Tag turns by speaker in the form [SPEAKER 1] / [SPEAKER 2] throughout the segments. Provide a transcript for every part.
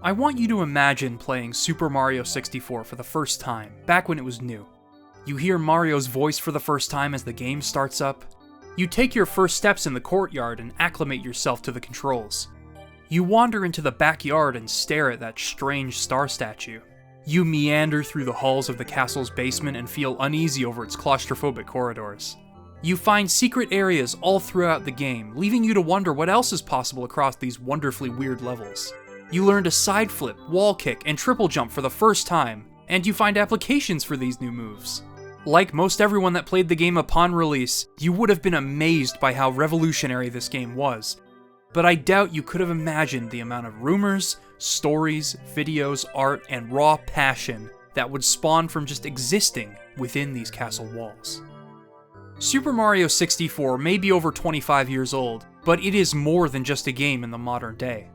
[SPEAKER 1] I want you to imagine playing Super Mario 64 for the first time, back when it was new. You hear Mario's voice for the first time as the game starts up. You take your first steps in the courtyard and acclimate yourself to the controls. You wander into the backyard and stare at that strange star statue. You meander through the halls of the castle's basement and feel uneasy over its claustrophobic corridors. You find secret areas all throughout the game, leaving you to wonder what else is possible across these wonderfully weird levels. You learn to side flip, wall kick, and triple jump for the first time, and you find applications for these new moves. Like most everyone that played the game upon release, you would have been amazed by how revolutionary this game was, but I doubt you could have imagined the amount of rumors, stories, videos, art, and raw passion that would spawn from just existing within these castle walls. Super Mario 64 may be over 25 years old, but it is more than just a game in the modern day.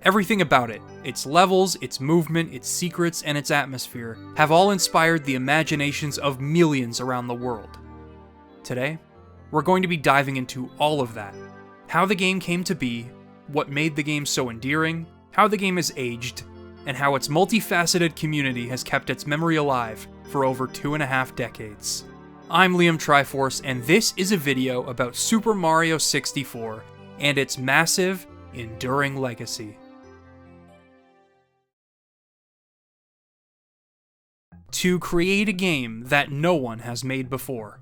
[SPEAKER 1] Everything about it, its levels, its movement, its secrets, and its atmosphere, have all inspired the imaginations of millions around the world. Today, we're going to be diving into all of that. How the game came to be, what made the game so endearing, how the game has aged, and how its multifaceted community has kept its memory alive for over 2.5 decades. I'm Liam Triforce, and this is a video about Super Mario 64 and its massive, enduring legacy. To create a game that no one has made before.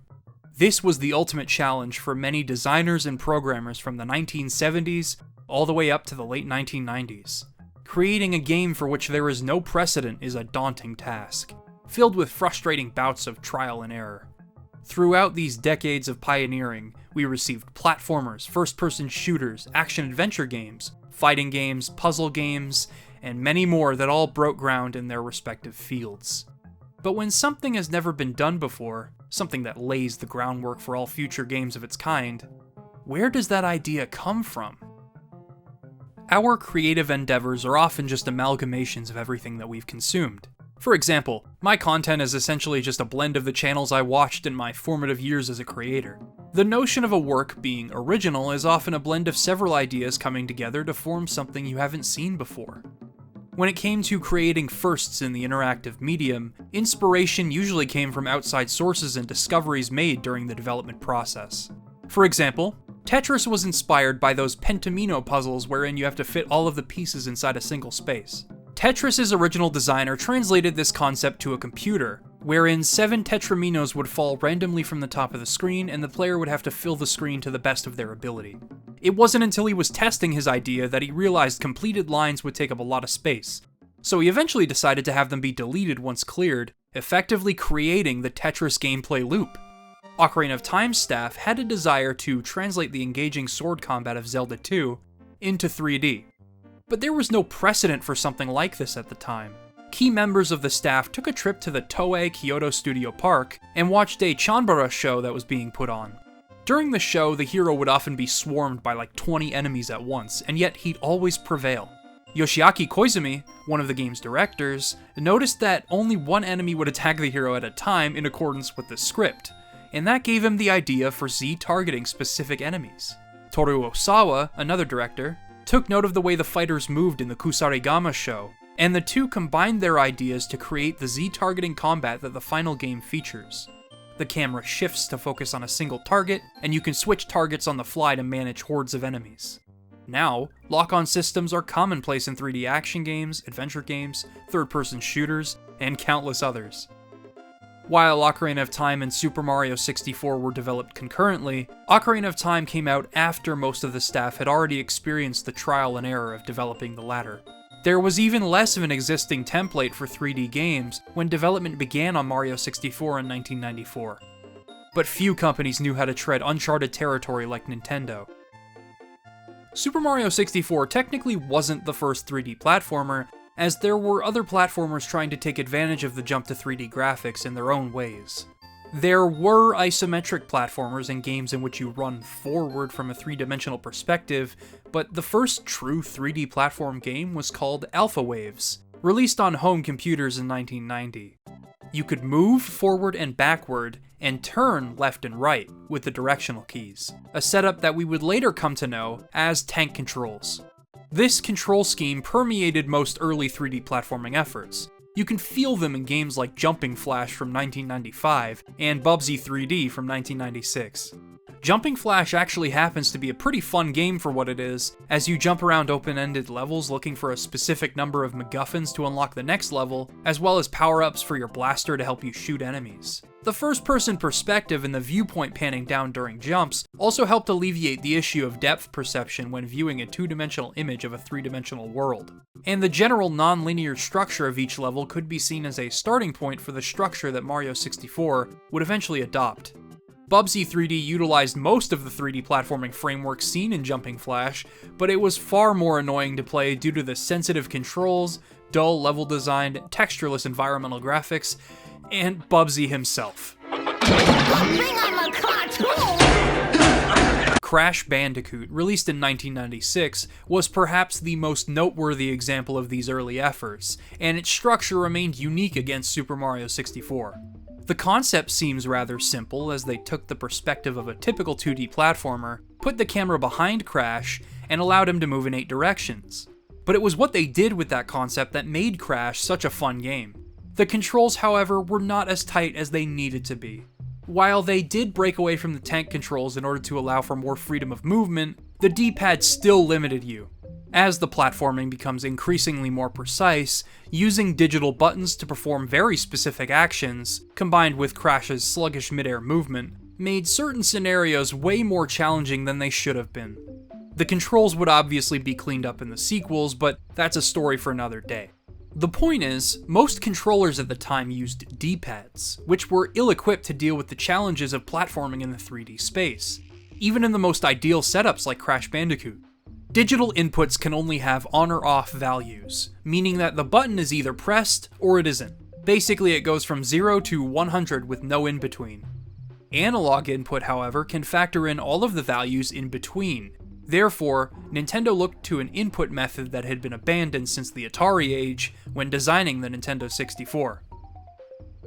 [SPEAKER 1] This was the ultimate challenge for many designers and programmers from the 1970s all the way up to the late 1990s. Creating a game for which there is no precedent is a daunting task, filled with frustrating bouts of trial and error. Throughout these decades of pioneering, we received platformers, first-person shooters, action-adventure games, fighting games, puzzle games, and many more that all broke ground in their respective fields. But when something has never been done before, something that lays the groundwork for all future games of its kind, where does that idea come from? Our creative endeavors are often just amalgamations of everything that we've consumed. For example, my content is essentially just a blend of the channels I watched in my formative years as a creator. The notion of a work being original is often a blend of several ideas coming together to form something you haven't seen before. When it came to creating firsts in the interactive medium, inspiration usually came from outside sources and discoveries made during the development process. For example, Tetris was inspired by those pentamino puzzles wherein you have to fit all of the pieces inside a single space. Tetris's original designer translated this concept to a computer, wherein 7 tetraminos would fall randomly from the top of the screen and the player would have to fill the screen to the best of their ability. It wasn't until he was testing his idea that he realized completed lines would take up a lot of space, so he eventually decided to have them be deleted once cleared, effectively creating the Tetris gameplay loop. Ocarina of Time's staff had a desire to translate the engaging sword combat of Zelda 2 into 3D. But there was no precedent for something like this at the time. Key members of the staff took a trip to the Toei Kyoto Studio Park and watched a Chanbara show that was being put on. During the show, the hero would often be swarmed by like 20 enemies at once, and yet he'd always prevail. Yoshiaki Koizumi, one of the game's directors, noticed that only one enemy would attack the hero at a time in accordance with the script, and that gave him the idea for Z-targeting specific enemies. Toru Osawa, another director, took note of the way the fighters moved in the Kusarigama show, and the two combined their ideas to create the Z-targeting combat that the final game features. The camera shifts to focus on a single target, and you can switch targets on the fly to manage hordes of enemies. Now, lock-on systems are commonplace in 3D action games, adventure games, third-person shooters, and countless others. While Ocarina of Time and Super Mario 64 were developed concurrently, Ocarina of Time came out after most of the staff had already experienced the trial and error of developing the latter. There was even less of an existing template for 3D games when development began on Mario 64 in 1994. But few companies knew how to tread uncharted territory like Nintendo. Super Mario 64 technically wasn't the first 3D platformer, as there were other platformers trying to take advantage of the jump to 3D graphics in their own ways. There were isometric platformers and games in which you run forward from a 3-dimensional perspective, but the first true 3D platform game was called Alpha Waves, released on home computers in 1990. You could move forward and backward, and turn left and right with the directional keys, a setup that we would later come to know as tank controls. This control scheme permeated most early 3D platforming efforts. You can feel them in games like Jumping Flash from 1995 and Bubsy 3D from 1996. Jumping Flash actually happens to be a pretty fun game for what it is, as you jump around open-ended levels looking for a specific number of MacGuffins to unlock the next level, as well as power-ups for your blaster to help you shoot enemies. The first-person perspective and the viewpoint panning down during jumps also helped alleviate the issue of depth perception when viewing a two-dimensional image of a three-dimensional world. And the general non-linear structure of each level could be seen as a starting point for the structure that Mario 64 would eventually adopt. Bubsy 3D utilized most of the 3D platforming framework seen in Jumping Flash, but it was far more annoying to play due to the sensitive controls, dull level design, textureless environmental graphics, and Bubsy himself. Crash Bandicoot, released in 1996, was perhaps the most noteworthy example of these early efforts, and its structure remained unique against Super Mario 64. The concept seems rather simple, as they took the perspective of a typical 2D platformer, put the camera behind Crash, and allowed him to move in 8 directions. But it was what they did with that concept that made Crash such a fun game. The controls, however, were not as tight as they needed to be. While they did break away from the tank controls in order to allow for more freedom of movement, the D-pad still limited you. As the platforming becomes increasingly more precise, using digital buttons to perform very specific actions, combined with Crash's sluggish midair movement, made certain scenarios way more challenging than they should have been. The controls would obviously be cleaned up in the sequels, but that's a story for another day. The point is, most controllers at the time used D-pads, which were ill-equipped to deal with the challenges of platforming in the 3D space, even in the most ideal setups like Crash Bandicoot. Digital inputs can only have on or off values, meaning that the button is either pressed or it isn't. Basically, it goes from 0 to 100 with no in between. Analog input, however, can factor in all of the values in between. Therefore, Nintendo looked to an input method that had been abandoned since the Atari age when designing the Nintendo 64.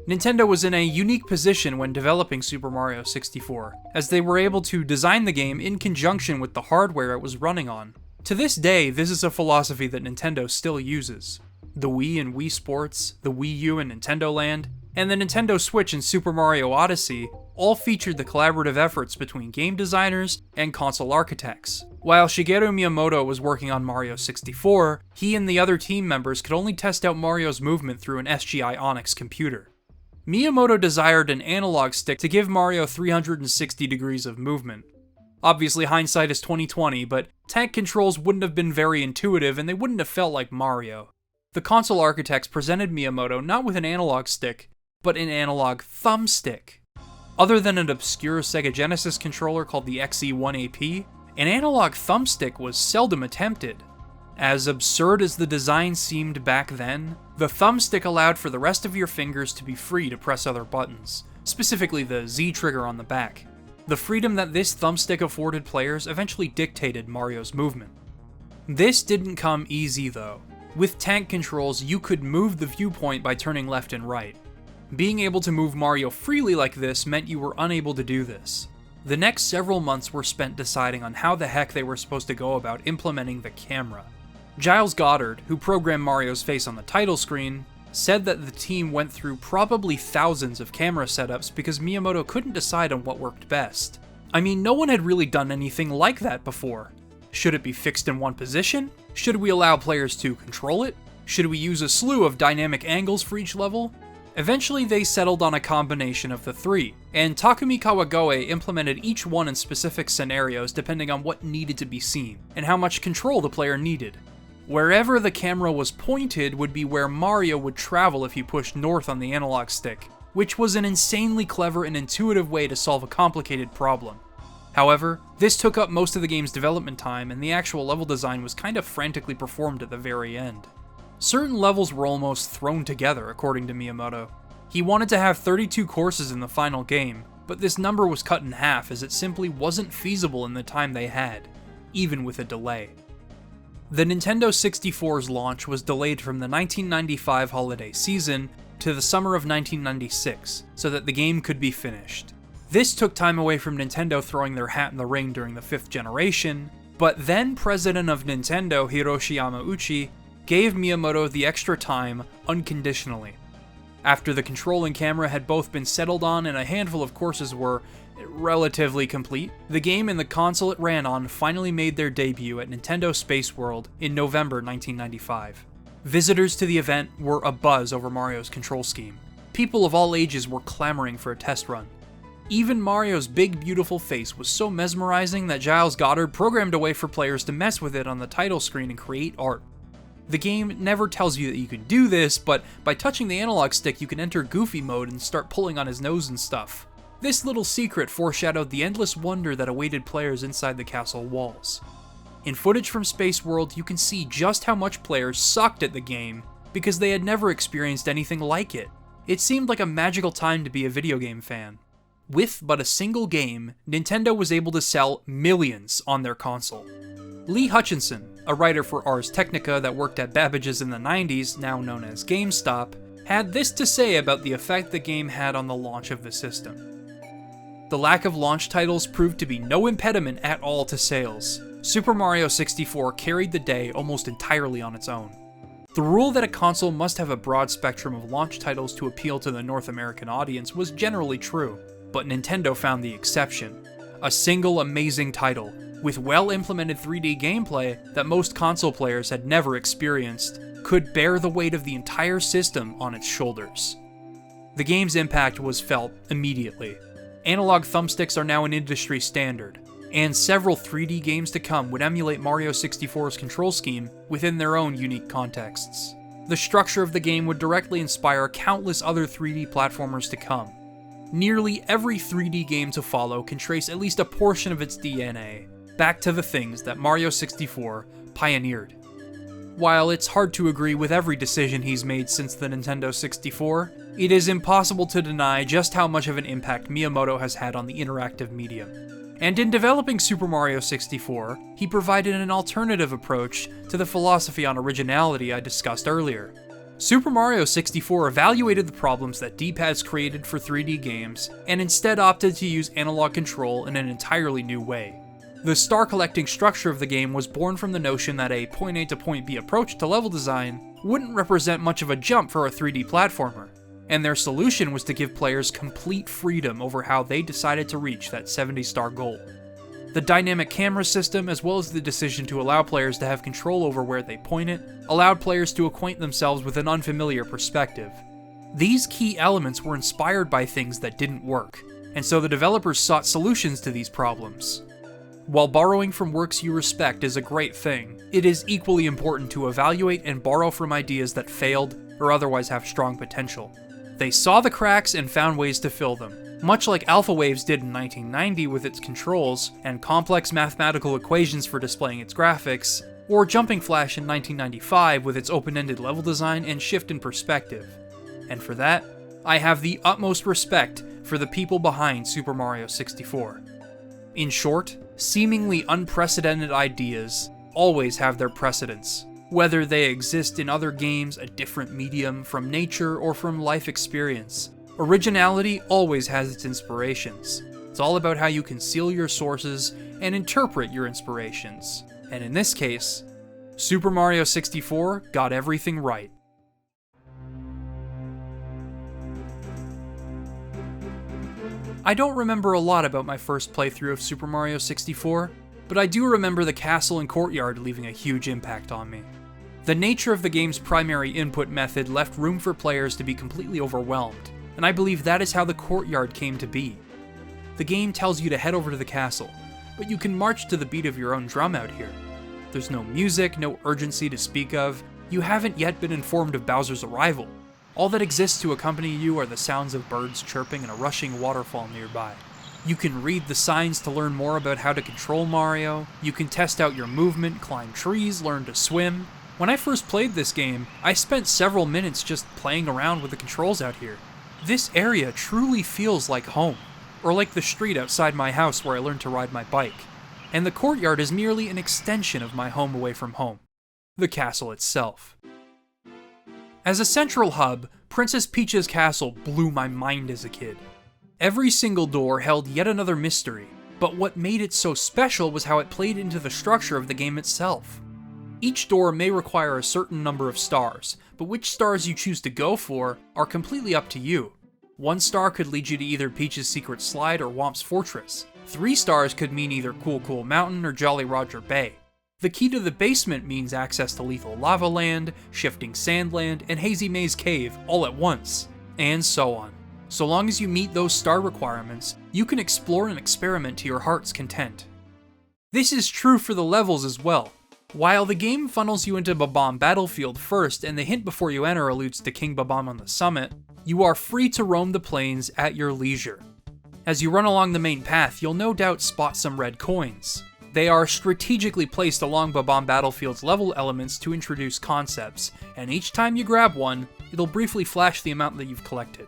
[SPEAKER 1] Nintendo was in a unique position when developing Super Mario 64, as they were able to design the game in conjunction with the hardware it was running on. To this day, this is a philosophy that Nintendo still uses. The Wii and Wii Sports, the Wii U and Nintendo Land, and the Nintendo Switch and Super Mario Odyssey all featured the collaborative efforts between game designers and console architects. While Shigeru Miyamoto was working on Mario 64, he and the other team members could only test out Mario's movement through an SGI Onyx computer. Miyamoto desired an analog stick to give Mario 360 degrees of movement. Obviously, hindsight is 20/20, but tank controls wouldn't have been very intuitive and they wouldn't have felt like Mario. The console architects presented Miyamoto not with an analog stick, but an analog thumbstick. Other than an obscure Sega Genesis controller called the XE1AP, an analog thumbstick was seldom attempted. As absurd as the design seemed back then, the thumbstick allowed for the rest of your fingers to be free to press other buttons, specifically the Z trigger on the back. The freedom that this thumbstick afforded players eventually dictated Mario's movement. This didn't come easy though. With tank controls, you could move the viewpoint by turning left and right. Being able to move Mario freely like this meant you were unable to do this. The next several months were spent deciding on how the heck they were supposed to go about implementing the camera. Giles Goddard, who programmed Mario's face on the title screen, said that the team went through probably thousands of camera setups because Miyamoto couldn't decide on what worked best. I mean, no one had really done anything like that before. Should it be fixed in one position? Should we allow players to control it? Should we use a slew of dynamic angles for each level? Eventually, they settled on a combination of the three, and Takumi Kawagoe implemented each one in specific scenarios depending on what needed to be seen, and how much control the player needed. Wherever the camera was pointed would be where Mario would travel if you pushed north on the analog stick, which was an insanely clever and intuitive way to solve a complicated problem. However, this took up most of the game's development time, and the actual level design was kind of frantically performed at the very end. Certain levels were almost thrown together, according to Miyamoto. He wanted to have 32 courses in the final game, but this number was cut in half as it simply wasn't feasible in the time they had, even with a delay. The Nintendo 64's launch was delayed from the 1995 holiday season to the summer of 1996, so that the game could be finished. This took time away from Nintendo throwing their hat in the ring during the 5th generation, But then president of Nintendo, Hiroshi Yamauchi, gave Miyamoto the extra time unconditionally. After the control and camera had both been settled on and a handful of courses were relatively complete, the game and the console it ran on finally made their debut at Nintendo Space World in November 1995. Visitors to the event were abuzz over Mario's control scheme. People of all ages were clamoring for a test run. Even Mario's big, beautiful face was so mesmerizing that Giles Goddard programmed a way for players to mess with it on the title screen and create art. The game never tells you that you can do this, but by touching the analog stick you can enter Goofy mode and start pulling on his nose and stuff. This little secret foreshadowed the endless wonder that awaited players inside the castle walls. In footage from Space World, you can see just how much players sucked at the game because they had never experienced anything like it. It seemed like a magical time to be a video game fan. With but a single game, Nintendo was able to sell millions on their console. Lee Hutchinson, a writer for Ars Technica that worked at Babbage's in the 90s, now known as GameStop, had this to say about the effect the game had on the launch of the system. The lack of launch titles proved to be no impediment at all to sales. Super Mario 64 carried the day almost entirely on its own. The rule that a console must have a broad spectrum of launch titles to appeal to the North American audience was generally true, but Nintendo found the exception. A single amazing title, with well-implemented 3D gameplay that most console players had never experienced, could bear the weight of the entire system on its shoulders. The game's impact was felt immediately. Analog thumbsticks are now an industry standard, and several 3D games to come would emulate Mario 64's control scheme within their own unique contexts. The structure of the game would directly inspire countless other 3D platformers to come. Nearly every 3D game to follow can trace at least a portion of its DNA back to the things that Mario 64 pioneered. While it's hard to agree with every decision he's made since the Nintendo 64, it is impossible to deny just how much of an impact Miyamoto has had on the interactive medium. And in developing Super Mario 64, he provided an alternative approach to the philosophy on originality I discussed earlier. Super Mario 64 evaluated the problems that D-pads created for 3D games, and instead opted to use analog control in an entirely new way. The star collecting structure of the game was born from the notion that a point A to point B approach to level design wouldn't represent much of a jump for a 3D platformer, and their solution was to give players complete freedom over how they decided to reach that 70-star goal. The dynamic camera system, as well as the decision to allow players to have control over where they point it, allowed players to acquaint themselves with an unfamiliar perspective. These key elements were inspired by things that didn't work, and so the developers sought solutions to these problems. While borrowing from works you respect is a great thing, it is equally important to evaluate and borrow from ideas that failed or otherwise have strong potential. They saw the cracks and found ways to fill them, much like Alpha Waves did in 1990 with its controls and complex mathematical equations for displaying its graphics, or Jumping Flash in 1995 with its open-ended level design and shift in perspective. And for that, I have the utmost respect for the people behind Super Mario 64. In short, seemingly unprecedented ideas always have their precedence, whether they exist in other games, a different medium, from nature, or from life experience. Originality always has its inspirations. It's all about how you conceal your sources and interpret your inspirations. And in this case, Super Mario 64 got everything right. I don't remember a lot about my first playthrough of Super Mario 64, but I do remember the castle and courtyard leaving a huge impact on me. The nature of the game's primary input method left room for players to be completely overwhelmed, and I believe that is how the courtyard came to be. The game tells you to head over to the castle, but you can march to the beat of your own drum out here. There's no music, no urgency to speak of, you haven't yet been informed of Bowser's arrival. All that exists to accompany you are the sounds of birds chirping and a rushing waterfall nearby. You can read the signs to learn more about how to control Mario, you can test out your movement, climb trees, learn to swim. When I first played this game, I spent several minutes just playing around with the controls out here. This area truly feels like home, or like the street outside my house where I learned to ride my bike. And the courtyard is merely an extension of my home away from home, the castle itself. As a central hub, Princess Peach's castle blew my mind as a kid. Every single door held yet another mystery, but what made it so special was how it played into the structure of the game itself. Each door may require a certain number of stars, but which stars you choose to go for are completely up to you. 1 star could lead you to either Peach's Secret Slide or Whomp's Fortress. 3 stars could mean either Cool Cool Mountain or Jolly Roger Bay. The key to the basement means access to Lethal Lava Land, Shifting Sand Land, and Hazy Maze Cave all at once, and so on. So long as you meet those star requirements, you can explore and experiment to your heart's content. This is true for the levels as well. While the game funnels you into Bob-omb Battlefield first, and the hint before you enter alludes to King Bob-omb on the summit, you are free to roam the plains at your leisure. As you run along the main path, you'll no doubt spot some red coins. They are strategically placed along Bob-omb Battlefield's level elements to introduce concepts, and each time you grab one, it'll briefly flash the amount that you've collected.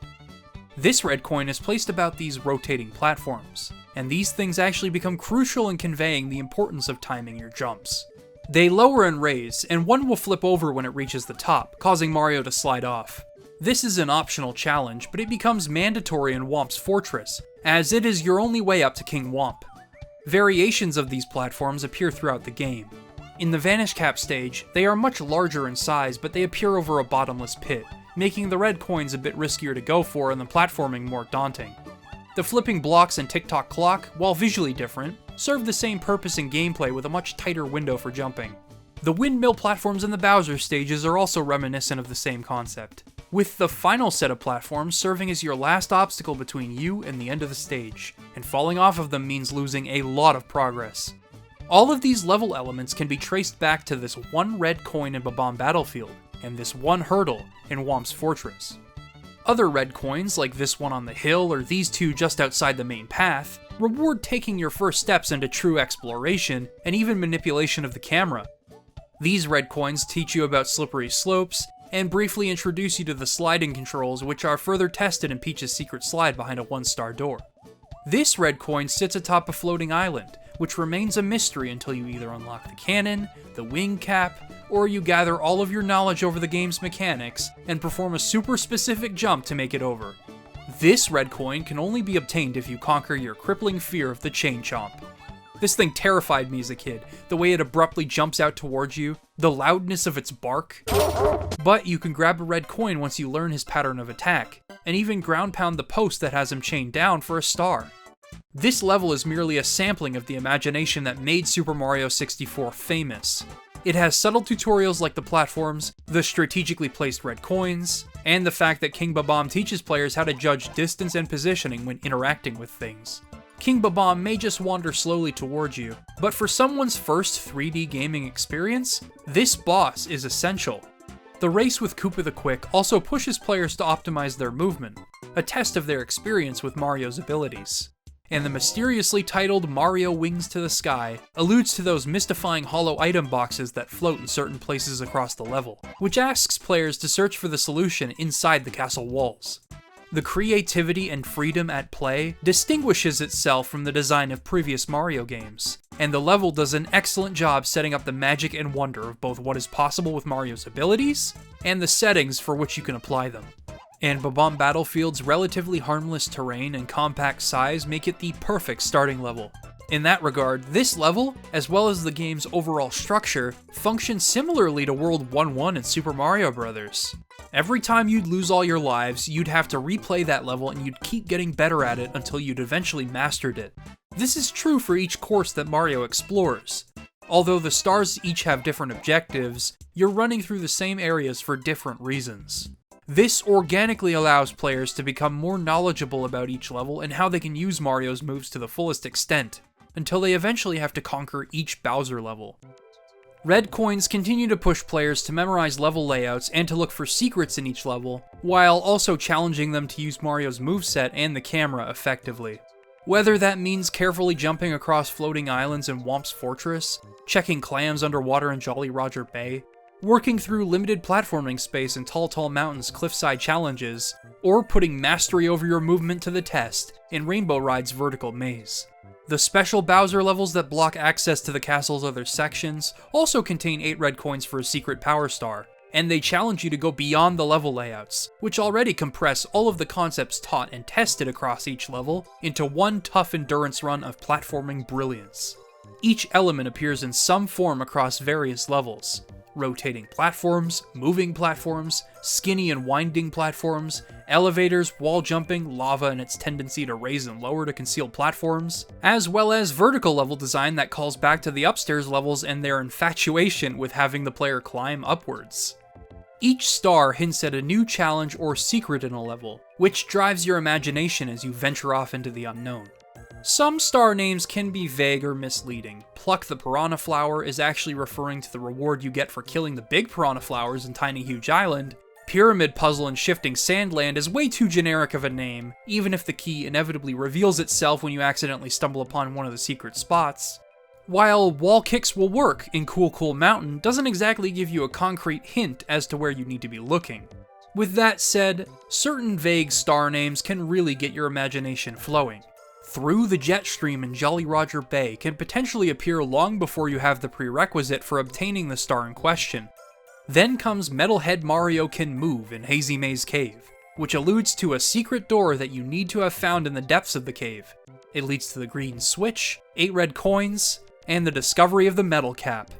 [SPEAKER 1] This red coin is placed about these rotating platforms, and these things actually become crucial in conveying the importance of timing your jumps. They lower and raise, and one will flip over when it reaches the top, causing Mario to slide off. This is an optional challenge, but it becomes mandatory in Whomp's Fortress, as it is your only way up to King Whomp. Variations of these platforms appear throughout the game. In the Vanish Cap stage, they are much larger in size, but they appear over a bottomless pit, making the red coins a bit riskier to go for and the platforming more daunting. The flipping blocks and tick-tock clock, while visually different, serve the same purpose in gameplay with a much tighter window for jumping. The windmill platforms in the Bowser stages are also reminiscent of the same concept, with the final set of platforms serving as your last obstacle between you and the end of the stage, and falling off of them means losing a lot of progress. All of these level elements can be traced back to this one red coin in Bob-omb Battlefield, and this one hurdle in Whomp's Fortress. Other red coins, like this one on the hill or these two just outside the main path, reward taking your first steps into true exploration and even manipulation of the camera. These red coins teach you about slippery slopes, and briefly introduce you to the sliding controls, which are further tested in Peach's Secret Slide behind a 1-star door. This red coin sits atop a floating island, which remains a mystery until you either unlock the cannon, the wing cap, or you gather all of your knowledge over the game's mechanics and perform a super specific jump to make it over. This red coin can only be obtained if you conquer your crippling fear of the Chain Chomp. This thing terrified me as a kid, the way it abruptly jumps out towards you, the loudness of its bark. But you can grab a red coin once you learn his pattern of attack, and even ground pound the post that has him chained down for a star. This level is merely a sampling of the imagination that made Super Mario 64 famous. It has subtle tutorials like the platforms, the strategically placed red coins, and the fact that King Bob-omb teaches players how to judge distance and positioning when interacting with things. King Bob-omb may just wander slowly towards you, but for someone's first 3D gaming experience, this boss is essential. The race with Koopa the Quick also pushes players to optimize their movement, a test of their experience with Mario's abilities. And the mysteriously titled Mario Wings to the Sky alludes to those mystifying hollow item boxes that float in certain places across the level, which asks players to search for the solution inside the castle walls. The creativity and freedom at play distinguishes itself from the design of previous Mario games, and the level does an excellent job setting up the magic and wonder of both what is possible with Mario's abilities, and the settings for which you can apply them. And Bob-omb Battlefield's relatively harmless terrain and compact size make it the perfect starting level. In that regard, this level, as well as the game's overall structure, functions similarly to World 1-1 in Super Mario Bros. Every time you'd lose all your lives, you'd have to replay that level and you'd keep getting better at it until you'd eventually mastered it. This is true for each course that Mario explores. Although the stars each have different objectives, you're running through the same areas for different reasons. This organically allows players to become more knowledgeable about each level and how they can use Mario's moves to the fullest extent, until they eventually have to conquer each Bowser level. Red coins continue to push players to memorize level layouts and to look for secrets in each level, while also challenging them to use Mario's moveset and the camera effectively. Whether that means carefully jumping across floating islands in Whomp's Fortress, checking clams underwater in Jolly Roger Bay, working through limited platforming space in Tall Mountain's cliffside challenges, or putting mastery over your movement to the test in Rainbow Ride's vertical maze. The special Bowser levels that block access to the castle's other sections also contain 8 red coins for a secret power star, and they challenge you to go beyond the level layouts, which already compress all of the concepts taught and tested across each level into one tough endurance run of platforming brilliance. Each element appears in some form across various levels. Rotating platforms, moving platforms, skinny and winding platforms, elevators, wall jumping, lava and its tendency to raise and lower to conceal platforms, as well as vertical level design that calls back to the upstairs levels and their infatuation with having the player climb upwards. Each star hints at a new challenge or secret in a level, which drives your imagination as you venture off into the unknown. Some star names can be vague or misleading. Pluck the Piranha Flower is actually referring to the reward you get for killing the big piranha flowers in Tiny Huge Island. Pyramid Puzzle and Shifting Sandland is way too generic of a name, even if the key inevitably reveals itself when you accidentally stumble upon one of the secret spots. While Wall Kicks Will Work in Cool Cool Mountain doesn't exactly give you a concrete hint as to where you need to be looking. With that said, certain vague star names can really get your imagination flowing. Through the Jet Stream in Jolly Roger Bay can potentially appear long before you have the prerequisite for obtaining the star in question. Then comes Metalhead Mario Can Move in Hazy Maze Cave, which alludes to a secret door that you need to have found in the depths of the cave. It leads to the green switch, 8 red coins, and the discovery of the metal cap.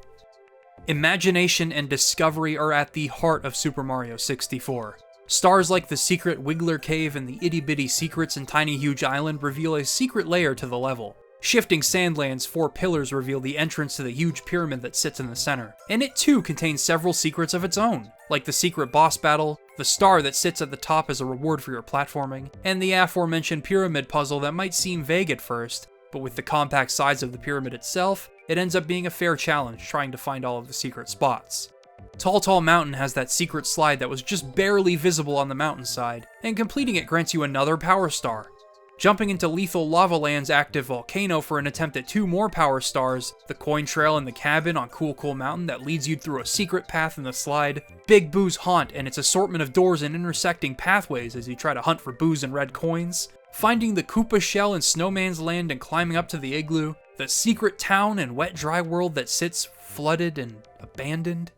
[SPEAKER 1] Imagination and discovery are at the heart of Super Mario 64. Stars like the secret Wiggler Cave and the Itty Bitty Secrets in Tiny Huge Island reveal a secret layer to the level. Shifting Sandland's 4 pillars reveal the entrance to the huge pyramid that sits in the center, and it too contains several secrets of its own, like the secret boss battle, the star that sits at the top as a reward for your platforming, and the aforementioned pyramid puzzle that might seem vague at first, but with the compact size of the pyramid itself, it ends up being a fair challenge trying to find all of the secret spots. Tall Tall Mountain has that secret slide that was just barely visible on the mountainside, and completing it grants you another power star. Jumping into Lethal Lava Land's active volcano for an attempt at 2 more power stars, the coin trail in the cabin on Cool Cool Mountain that leads you through a secret path in the slide, Big Boo's Haunt and its assortment of doors and intersecting pathways as you try to hunt for boos and red coins, finding the Koopa Shell in Snowman's Land and climbing up to the igloo, the secret town and wet dry world that sits flooded and abandoned.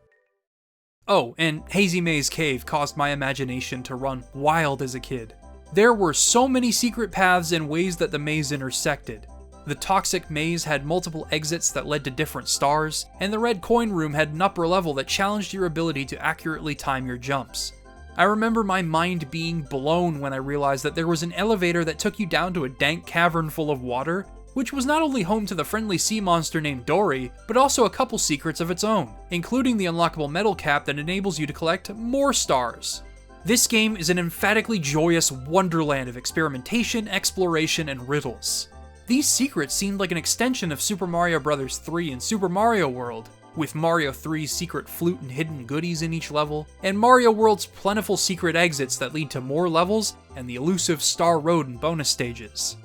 [SPEAKER 1] Oh, and Hazy Maze Cave caused my imagination to run wild as a kid. There were so many secret paths and ways that the maze intersected. The Toxic Maze had multiple exits that led to different stars, and the Red Coin Room had an upper level that challenged your ability to accurately time your jumps. I remember my mind being blown when I realized that there was an elevator that took you down to a dank cavern full of water, which was not only home to the friendly sea monster named Dory, but also a couple secrets of its own, including the unlockable metal cap that enables you to collect more stars. This game is an emphatically joyous wonderland of experimentation, exploration, and riddles. These secrets seemed like an extension of Super Mario Bros. 3 and Super Mario World, with Mario 3's secret flute and hidden goodies in each level, and Mario World's plentiful secret exits that lead to more levels and the elusive Star Road and bonus stages.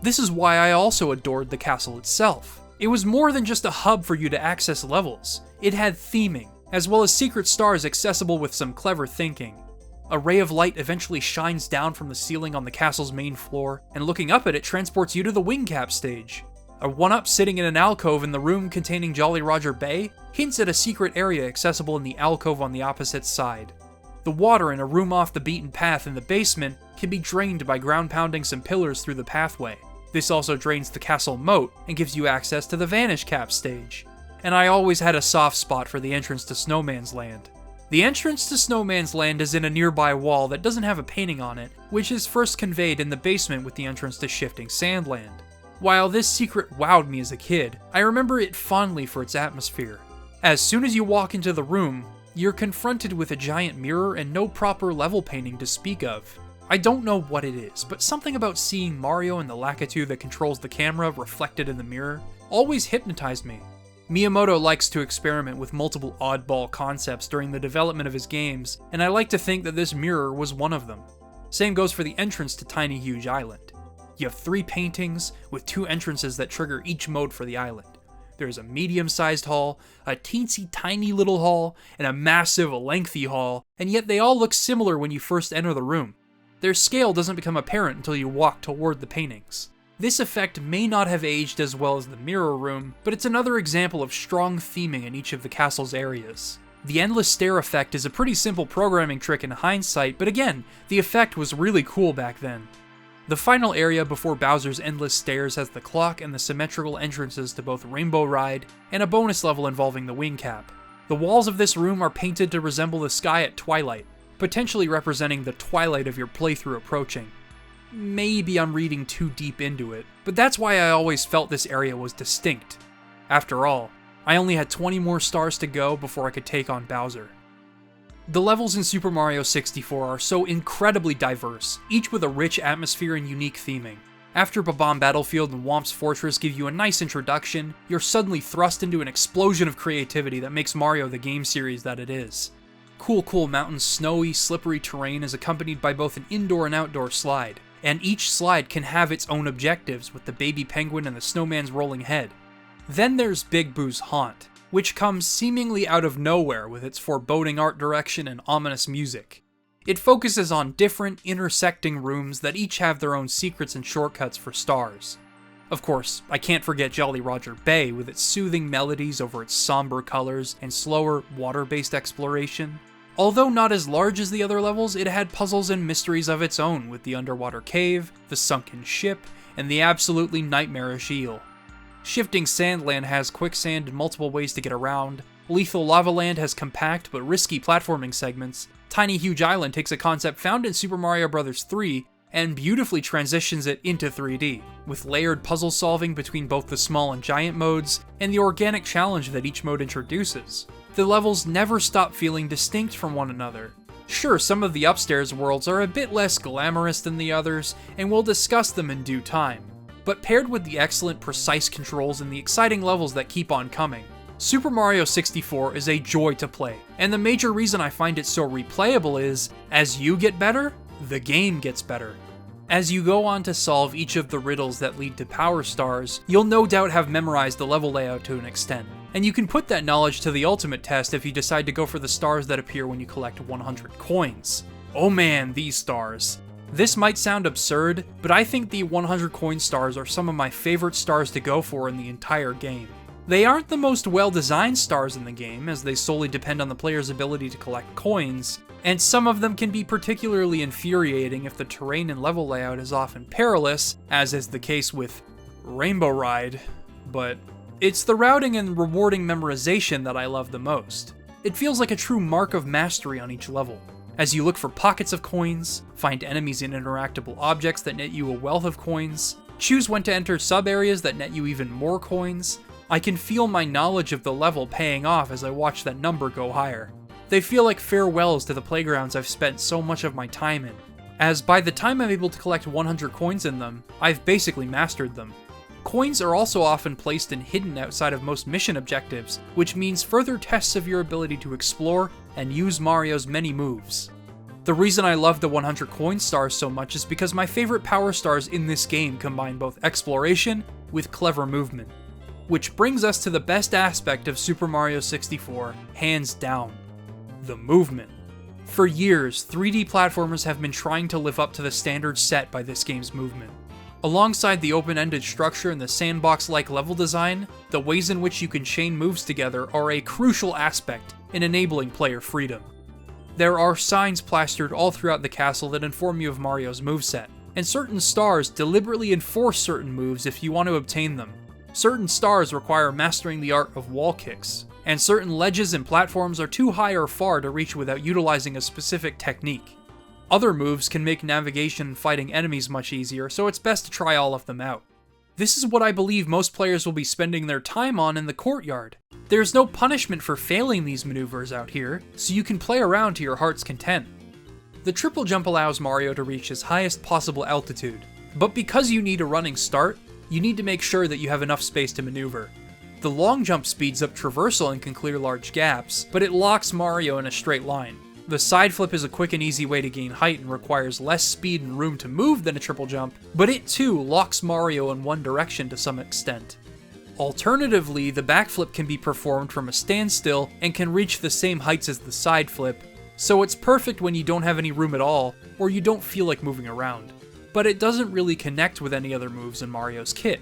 [SPEAKER 1] This is why I also adored the castle itself. It was more than just a hub for you to access levels. It had theming, as well as secret stars accessible with some clever thinking. A ray of light eventually shines down from the ceiling on the castle's main floor, and looking up at it transports you to the wing cap stage. A 1-up sitting in an alcove in the room containing Jolly Roger Bay hints at a secret area accessible in the alcove on the opposite side. The water in a room off the beaten path in the basement can be drained by ground pounding some pillars through the pathway. This also drains the castle moat and gives you access to the Vanish Cap stage. And I always had a soft spot for the entrance to Snowman's Land. The entrance to Snowman's Land is in a nearby wall that doesn't have a painting on it, which is first conveyed in the basement with the entrance to Shifting Sandland. While this secret wowed me as a kid, I remember it fondly for its atmosphere. As soon as you walk into the room, you're confronted with a giant mirror and no proper level painting to speak of. I don't know what it is, but something about seeing Mario and the Lakitu that controls the camera reflected in the mirror always hypnotized me. Miyamoto likes to experiment with multiple oddball concepts during the development of his games, and I like to think that this mirror was one of them. Same goes for the entrance to Tiny Huge Island. You have 3 paintings, with 2 entrances that trigger each mode for the island. There's a medium-sized hall, a teensy tiny little hall, and a massive lengthy hall, and yet they all look similar when you first enter the room. Their scale doesn't become apparent until you walk toward the paintings. This effect may not have aged as well as the mirror room, but it's another example of strong theming in each of the castle's areas. The endless stair effect is a pretty simple programming trick in hindsight, but again, the effect was really cool back then. The final area before Bowser's endless stairs has the clock and the symmetrical entrances to both Rainbow Ride and a bonus level involving the wing cap. The walls of this room are painted to resemble the sky at twilight, potentially representing the twilight of your playthrough approaching. Maybe I'm reading too deep into it, but that's why I always felt this area was distinct. After all, I only had 20 more stars to go before I could take on Bowser. The levels in Super Mario 64 are so incredibly diverse, each with a rich atmosphere and unique theming. After Bob-omb Battlefield and Whomp's Fortress give you a nice introduction, you're suddenly thrust into an explosion of creativity that makes Mario the game series that it is. Cool Mountain's snowy, slippery terrain is accompanied by both an indoor and outdoor slide, and each slide can have its own objectives with the baby penguin and the snowman's rolling head. Then there's Big Boo's Haunt, which comes seemingly out of nowhere with its foreboding art direction and ominous music. It focuses on different, intersecting rooms that each have their own secrets and shortcuts for stars. Of course, I can't forget Jolly Roger Bay with its soothing melodies over its somber colors and slower, water-based exploration. Although not as large as the other levels, it had puzzles and mysteries of its own with the underwater cave, the sunken ship, and the absolutely nightmarish eel. Shifting Sandland has quicksand and multiple ways to get around. Lethal Lava Land has compact but risky platforming segments. Tiny Huge Island takes a concept found in Super Mario Bros. 3 and beautifully transitions it into 3D, with layered puzzle solving between both the small and giant modes, and the organic challenge that each mode introduces. The levels never stop feeling distinct from one another. Sure, some of the upstairs worlds are a bit less glamorous than the others, and we'll discuss them in due time. But paired with the excellent precise controls and the exciting levels that keep on coming, Super Mario 64 is a joy to play, and the major reason I find it so replayable is, as you get better, the game gets better. As you go on to solve each of the riddles that lead to Power Stars, you'll no doubt have memorized the level layout to an extent, and you can put that knowledge to the ultimate test if you decide to go for the stars that appear when you collect 100 coins. Oh man, these stars. This might sound absurd, but I think the 100 coin stars are some of my favorite stars to go for in the entire game. They aren't the most well-designed stars in the game, as they solely depend on the player's ability to collect coins, and some of them can be particularly infuriating if the terrain and level layout is often perilous, as is the case with Rainbow Ride, but it's the routing and rewarding memorization that I love the most. It feels like a true mark of mastery on each level. As you look for pockets of coins, find enemies and interactable objects that net you a wealth of coins, choose when to enter sub-areas that net you even more coins, I can feel my knowledge of the level paying off as I watch that number go higher. They feel like farewells to the playgrounds I've spent so much of my time in, as by the time I'm able to collect 100 coins in them, I've basically mastered them. Coins are also often placed and hidden outside of most mission objectives, which means further tests of your ability to explore and use Mario's many moves. The reason I love the 100 coin stars so much is because my favorite power stars in this game combine both exploration with clever movement. Which brings us to the best aspect of Super Mario 64, hands down: the movement. For years, 3D platformers have been trying to live up to the standards set by this game's movement. Alongside the open-ended structure and the sandbox-like level design, the ways in which you can chain moves together are a crucial aspect in enabling player freedom. There are signs plastered all throughout the castle that inform you of Mario's moveset, and certain stars deliberately enforce certain moves if you want to obtain them. Certain stars require mastering the art of wall kicks, and certain ledges and platforms are too high or far to reach without utilizing a specific technique. Other moves can make navigation and fighting enemies much easier, so it's best to try all of them out. This is what I believe most players will be spending their time on in the courtyard. There's no punishment for failing these maneuvers out here, so you can play around to your heart's content. The triple jump allows Mario to reach his highest possible altitude, but because you need a running start, you need to make sure that you have enough space to maneuver. The long jump speeds up traversal and can clear large gaps, but it locks Mario in a straight line. The side flip is a quick and easy way to gain height and requires less speed and room to move than a triple jump, but it too locks Mario in one direction to some extent. Alternatively, the backflip can be performed from a standstill and can reach the same heights as the side flip, so it's perfect when you don't have any room at all, or you don't feel like moving around. But it doesn't really connect with any other moves in Mario's kit.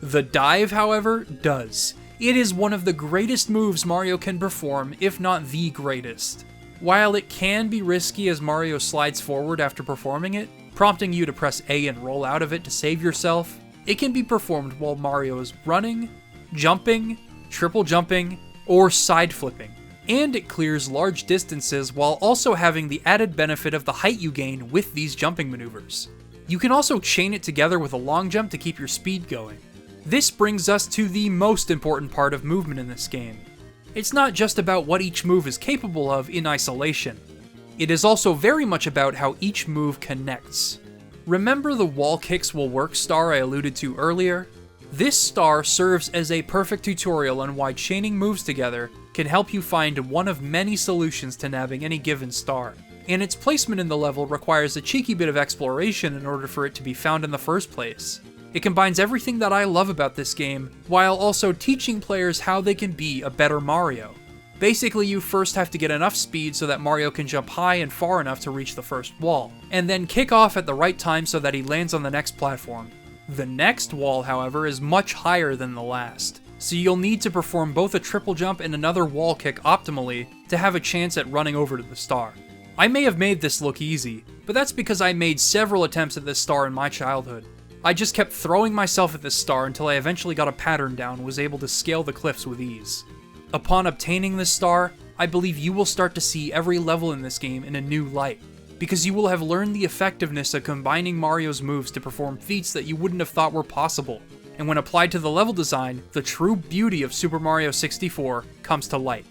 [SPEAKER 1] The dive, however, does. It is one of the greatest moves Mario can perform, if not the greatest. While it can be risky as Mario slides forward after performing it, prompting you to press A and roll out of it to save yourself, it can be performed while Mario is running, jumping, triple jumping, or side flipping. And it clears large distances while also having the added benefit of the height you gain with these jumping maneuvers. You can also chain it together with a long jump to keep your speed going. This brings us to the most important part of movement in this game. It's not just about what each move is capable of in isolation. It is also very much about how each move connects. Remember the wall kicks will work star I alluded to earlier? This star serves as a perfect tutorial on why chaining moves together can help you find one of many solutions to nabbing any given star, and its placement in the level requires a cheeky bit of exploration in order for it to be found in the first place. It combines everything that I love about this game, while also teaching players how they can be a better Mario. Basically, you first have to get enough speed so that Mario can jump high and far enough to reach the first wall, and then kick off at the right time so that he lands on the next platform. The next wall, however, is much higher than the last, so you'll need to perform both a triple jump and another wall kick optimally to have a chance at running over to the star. I may have made this look easy, but that's because I made several attempts at this star in my childhood. I just kept throwing myself at this star until I eventually got a pattern down and was able to scale the cliffs with ease. Upon obtaining this star, I believe you will start to see every level in this game in a new light, because you will have learned the effectiveness of combining Mario's moves to perform feats that you wouldn't have thought were possible, and when applied to the level design, the true beauty of Super Mario 64 comes to light.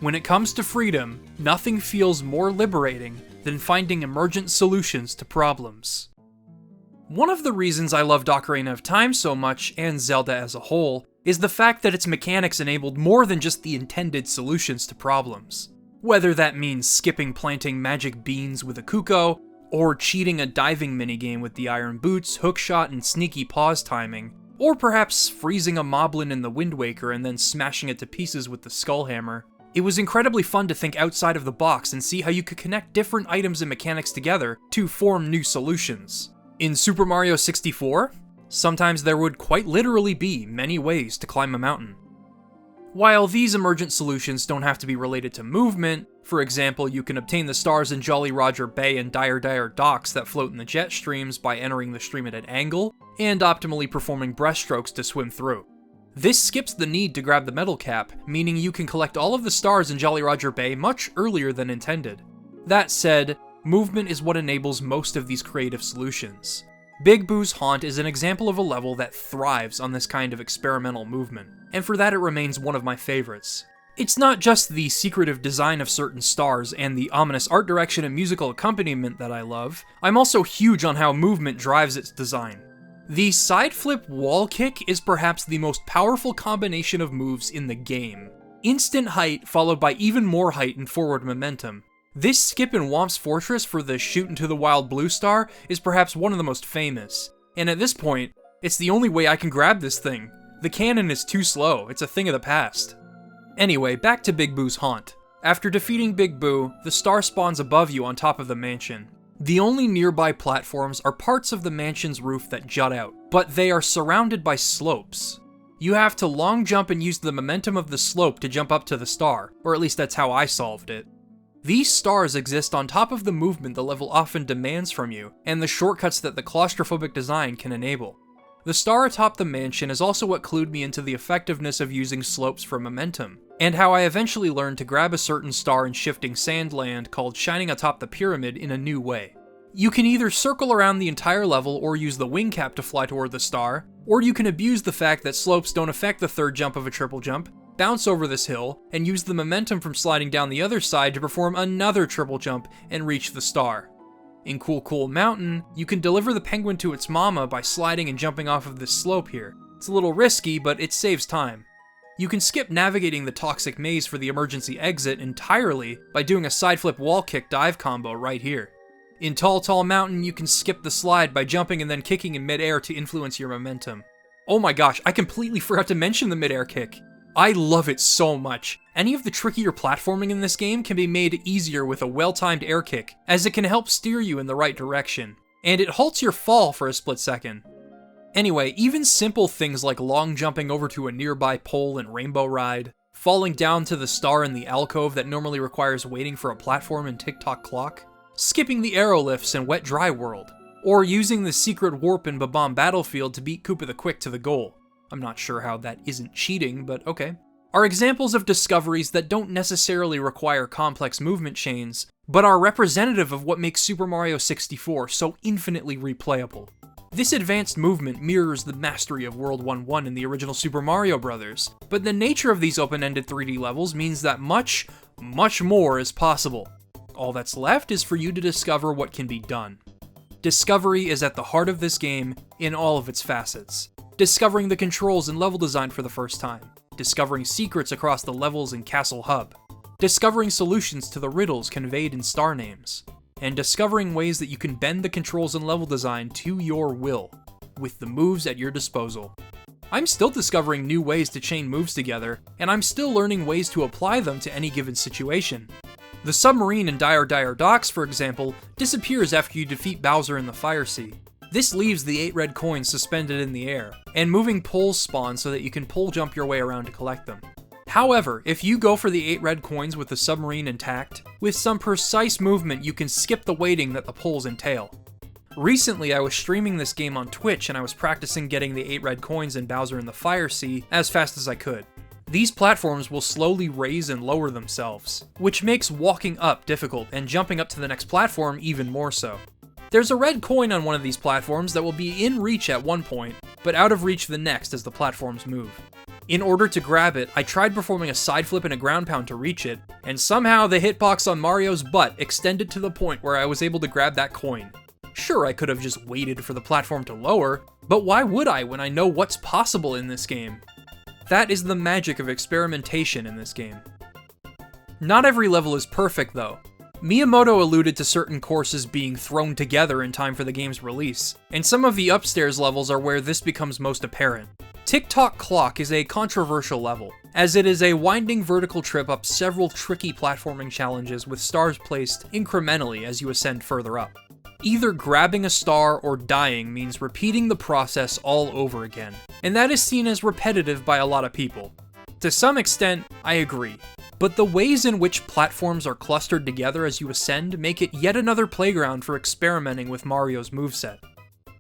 [SPEAKER 1] When it comes to freedom, nothing feels more liberating than finding emergent solutions to problems. One of the reasons I loved Ocarina of Time so much, and Zelda as a whole, is the fact that its mechanics enabled more than just the intended solutions to problems. Whether that means skipping planting magic beans with a Kuko, or cheating a diving minigame with the iron boots, hookshot, and sneaky pause timing, or perhaps freezing a moblin in the Wind Waker and then smashing it to pieces with the skull hammer. It was incredibly fun to think outside of the box and see how you could connect different items and mechanics together to form new solutions. In Super Mario 64, sometimes there would quite literally be many ways to climb a mountain. While these emergent solutions don't have to be related to movement, for example, you can obtain the stars in Jolly Roger Bay and Dire Dire Docks that float in the jet streams by entering the stream at an angle, and optimally performing breaststrokes to swim through. This skips the need to grab the medal cap, meaning you can collect all of the stars in Jolly Roger Bay much earlier than intended. That said, movement is what enables most of these creative solutions. Big Boo's Haunt is an example of a level that thrives on this kind of experimental movement, and for that it remains one of my favorites. It's not just the secretive design of certain stars and the ominous art direction and musical accompaniment that I love, I'm also huge on how movement drives its design. The side flip wall kick is perhaps the most powerful combination of moves in the game. Instant height followed by even more height and forward momentum. This skip in Whomp's Fortress for the shoot into the wild blue star is perhaps one of the most famous, and at this point, it's the only way I can grab this thing. The cannon is too slow, it's a thing of the past. Anyway, back to Big Boo's Haunt. After defeating Big Boo, the star spawns above you on top of the mansion. The only nearby platforms are parts of the mansion's roof that jut out, but they are surrounded by slopes. You have to long jump and use the momentum of the slope to jump up to the star, or at least that's how I solved it. These stars exist on top of the movement the level often demands from you, and the shortcuts that the claustrophobic design can enable. The star atop the mansion is also what clued me into the effectiveness of using slopes for momentum, and how I eventually learned to grab a certain star in shifting sandland called shining atop the pyramid in a new way. You can either circle around the entire level or use the wing cap to fly toward the star, or you can abuse the fact that slopes don't affect the third jump of a triple jump, bounce over this hill, and use the momentum from sliding down the other side to perform another triple jump and reach the star. In Cool Cool Mountain, you can deliver the penguin to its mama by sliding and jumping off of this slope here. It's a little risky, but it saves time. You can skip navigating the toxic maze for the emergency exit entirely by doing a side flip wall kick dive combo right here. In Tall Tall Mountain, you can skip the slide by jumping and then kicking in midair to influence your momentum. Oh my gosh, I completely forgot to mention the midair kick. I love it so much. Any of the trickier platforming in this game can be made easier with a well-timed air kick, as it can help steer you in the right direction, and it halts your fall for a split second. Anyway, even simple things like long jumping over to a nearby pole in Rainbow Ride, falling down to the star in the alcove that normally requires waiting for a platform in Tick-Tock Clock, skipping the arrow lifts in Wet Dry World, or using the secret warp in Bob-omb Battlefield to beat Koopa the Quick to the goal. I'm not sure how that isn't cheating, but okay. Are examples of discoveries that don't necessarily require complex movement chains, but are representative of what makes Super Mario 64 so infinitely replayable. This advanced movement mirrors the mastery of World 1-1 in the original Super Mario Bros., but the nature of these open-ended 3D levels means that much, much more is possible. All that's left is for you to discover what can be done. Discovery is at the heart of this game in all of its facets. Discovering the controls and level design for the first time. Discovering secrets across the levels in Castle Hub. Discovering solutions to the riddles conveyed in star names. And discovering ways that you can bend the controls and level design to your will, with the moves at your disposal. I'm still discovering new ways to chain moves together, and I'm still learning ways to apply them to any given situation. The submarine in Dire Dire Docks, for example, disappears after you defeat Bowser in the Fire Sea. This leaves the 8 red coins suspended in the air, and moving poles spawn so that you can pole jump your way around to collect them. However, if you go for the 8 red coins with the submarine intact, with some precise movement you can skip the waiting that the poles entail. Recently I was streaming this game on Twitch and I was practicing getting the 8 red coins in Bowser in the Fire Sea as fast as I could. These platforms will slowly raise and lower themselves, which makes walking up difficult and jumping up to the next platform even more so. There's a red coin on one of these platforms that will be in reach at one point, but out of reach the next as the platforms move. In order to grab it, I tried performing a side flip and a ground pound to reach it, and somehow the hitbox on Mario's butt extended to the point where I was able to grab that coin. Sure, I could have just waited for the platform to lower, but why would I when I know what's possible in this game? That is the magic of experimentation in this game. Not every level is perfect though. Miyamoto alluded to certain courses being thrown together in time for the game's release, and some of the upstairs levels are where this becomes most apparent. Tick-Tock Clock is a controversial level, as it is a winding vertical trip up several tricky platforming challenges with stars placed incrementally as you ascend further up. Either grabbing a star or dying means repeating the process all over again, and that is seen as repetitive by a lot of people. To some extent, I agree, but the ways in which platforms are clustered together as you ascend make it yet another playground for experimenting with Mario's moveset.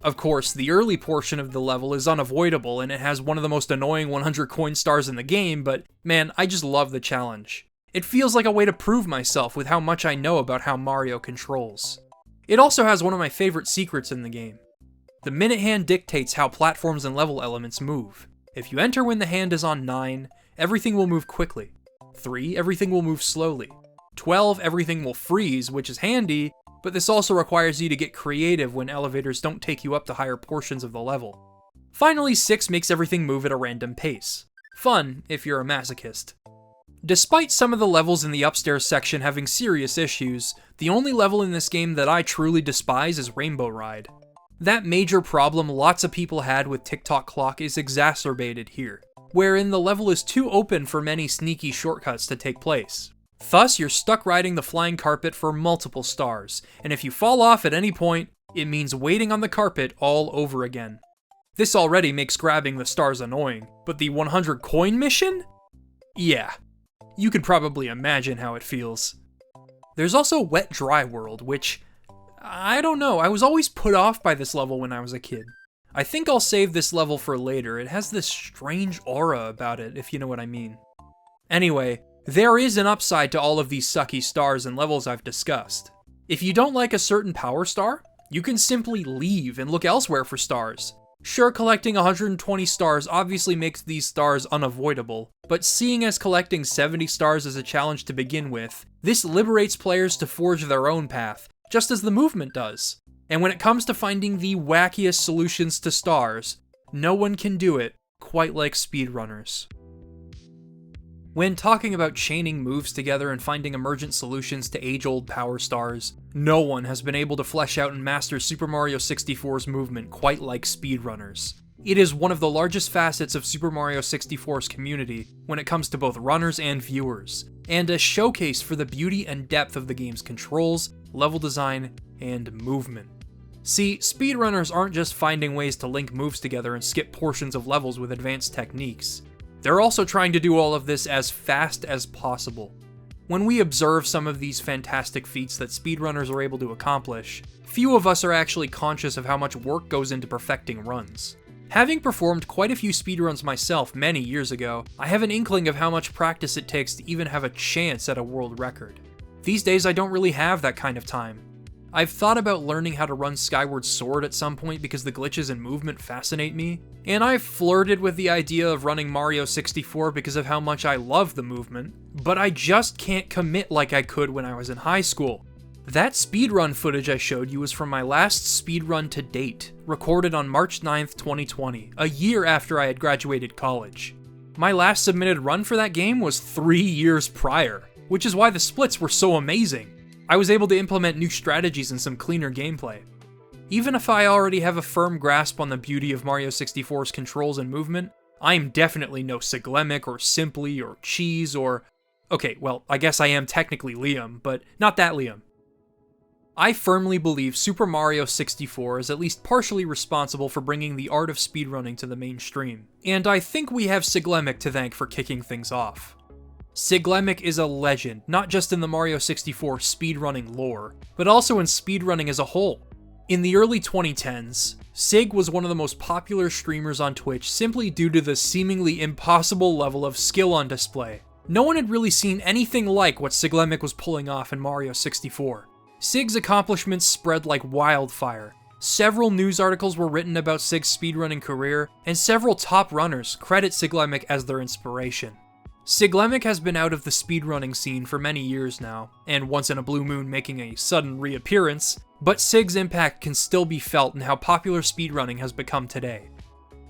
[SPEAKER 1] Of course, the early portion of the level is unavoidable and it has one of the most annoying 100 coin stars in the game, but man, I just love the challenge. It feels like a way to prove myself with how much I know about how Mario controls. It also has one of my favorite secrets in the game. The minute hand dictates how platforms and level elements move. If you enter when the hand is on 9, everything will move quickly. 3, everything will move slowly. 12, everything will freeze, which is handy, but this also requires you to get creative when elevators don't take you up to higher portions of the level. Finally, 6 makes everything move at a random pace. Fun, if you're a masochist. Despite some of the levels in the upstairs section having serious issues, the only level in this game that I truly despise is Rainbow Ride. That major problem lots of people had with Tick-Tock Clock is exacerbated here, wherein the level is too open for many sneaky shortcuts to take place. Thus, you're stuck riding the flying carpet for multiple stars, and if you fall off at any point, it means waiting on the carpet all over again. This already makes grabbing the stars annoying, but the 100 coin mission? Yeah, you can probably imagine how it feels. There's also Wet Dry World, which, I don't know, I was always put off by this level when I was a kid. I think I'll save this level for later, it has this strange aura about it, if you know what I mean. Anyway, there is an upside to all of these sucky stars and levels I've discussed. If you don't like a certain power star, you can simply leave and look elsewhere for stars. Sure, collecting 120 stars obviously makes these stars unavoidable, but seeing as collecting 70 stars is a challenge to begin with, this liberates players to forge their own path, just as the movement does. And when it comes to finding the wackiest solutions to stars, no one can do it quite like speedrunners. When talking about chaining moves together and finding emergent solutions to age-old power stars, no one has been able to flesh out and master Super Mario 64's movement quite like speedrunners. It is one of the largest facets of Super Mario 64's community when it comes to both runners and viewers, and a showcase for the beauty and depth of the game's controls, level design, and movement. See, speedrunners aren't just finding ways to link moves together and skip portions of levels with advanced techniques. They're also trying to do all of this as fast as possible. When we observe some of these fantastic feats that speedrunners are able to accomplish, few of us are actually conscious of how much work goes into perfecting runs. Having performed quite a few speedruns myself many years ago, I have an inkling of how much practice it takes to even have a chance at a world record. These days I don't really have that kind of time. I've thought about learning how to run Skyward Sword at some point because the glitches and movement fascinate me, and I've flirted with the idea of running Mario 64 because of how much I love the movement, but I just can't commit like I could when I was in high school. That speedrun footage I showed you was from my last speedrun to date, recorded on March 9th, 2020, a year after I had graduated college. My last submitted run for that game was 3 years prior, which is why the splits were so amazing. I was able to implement new strategies and some cleaner gameplay. Even if I already have a firm grasp on the beauty of Mario 64's controls and movement, I'm definitely no Siglemic or Simply or Cheese or... Okay, well, I guess I am technically Liam, but not that Liam. I firmly believe Super Mario 64 is at least partially responsible for bringing the art of speedrunning to the mainstream, and I think we have Siglemic to thank for kicking things off. Siglemic is a legend, not just in the Mario 64 speedrunning lore, but also in speedrunning as a whole. In the early 2010s, Sig was one of the most popular streamers on Twitch simply due to the seemingly impossible level of skill on display. No one had really seen anything like what Siglemic was pulling off in Mario 64. Sig's accomplishments spread like wildfire. Several news articles were written about Sig's speedrunning career, and several top runners credit Siglemic as their inspiration. Siglemic has been out of the speedrunning scene for many years now, and once in a blue moon making a sudden reappearance, but Sig's impact can still be felt in how popular speedrunning has become today.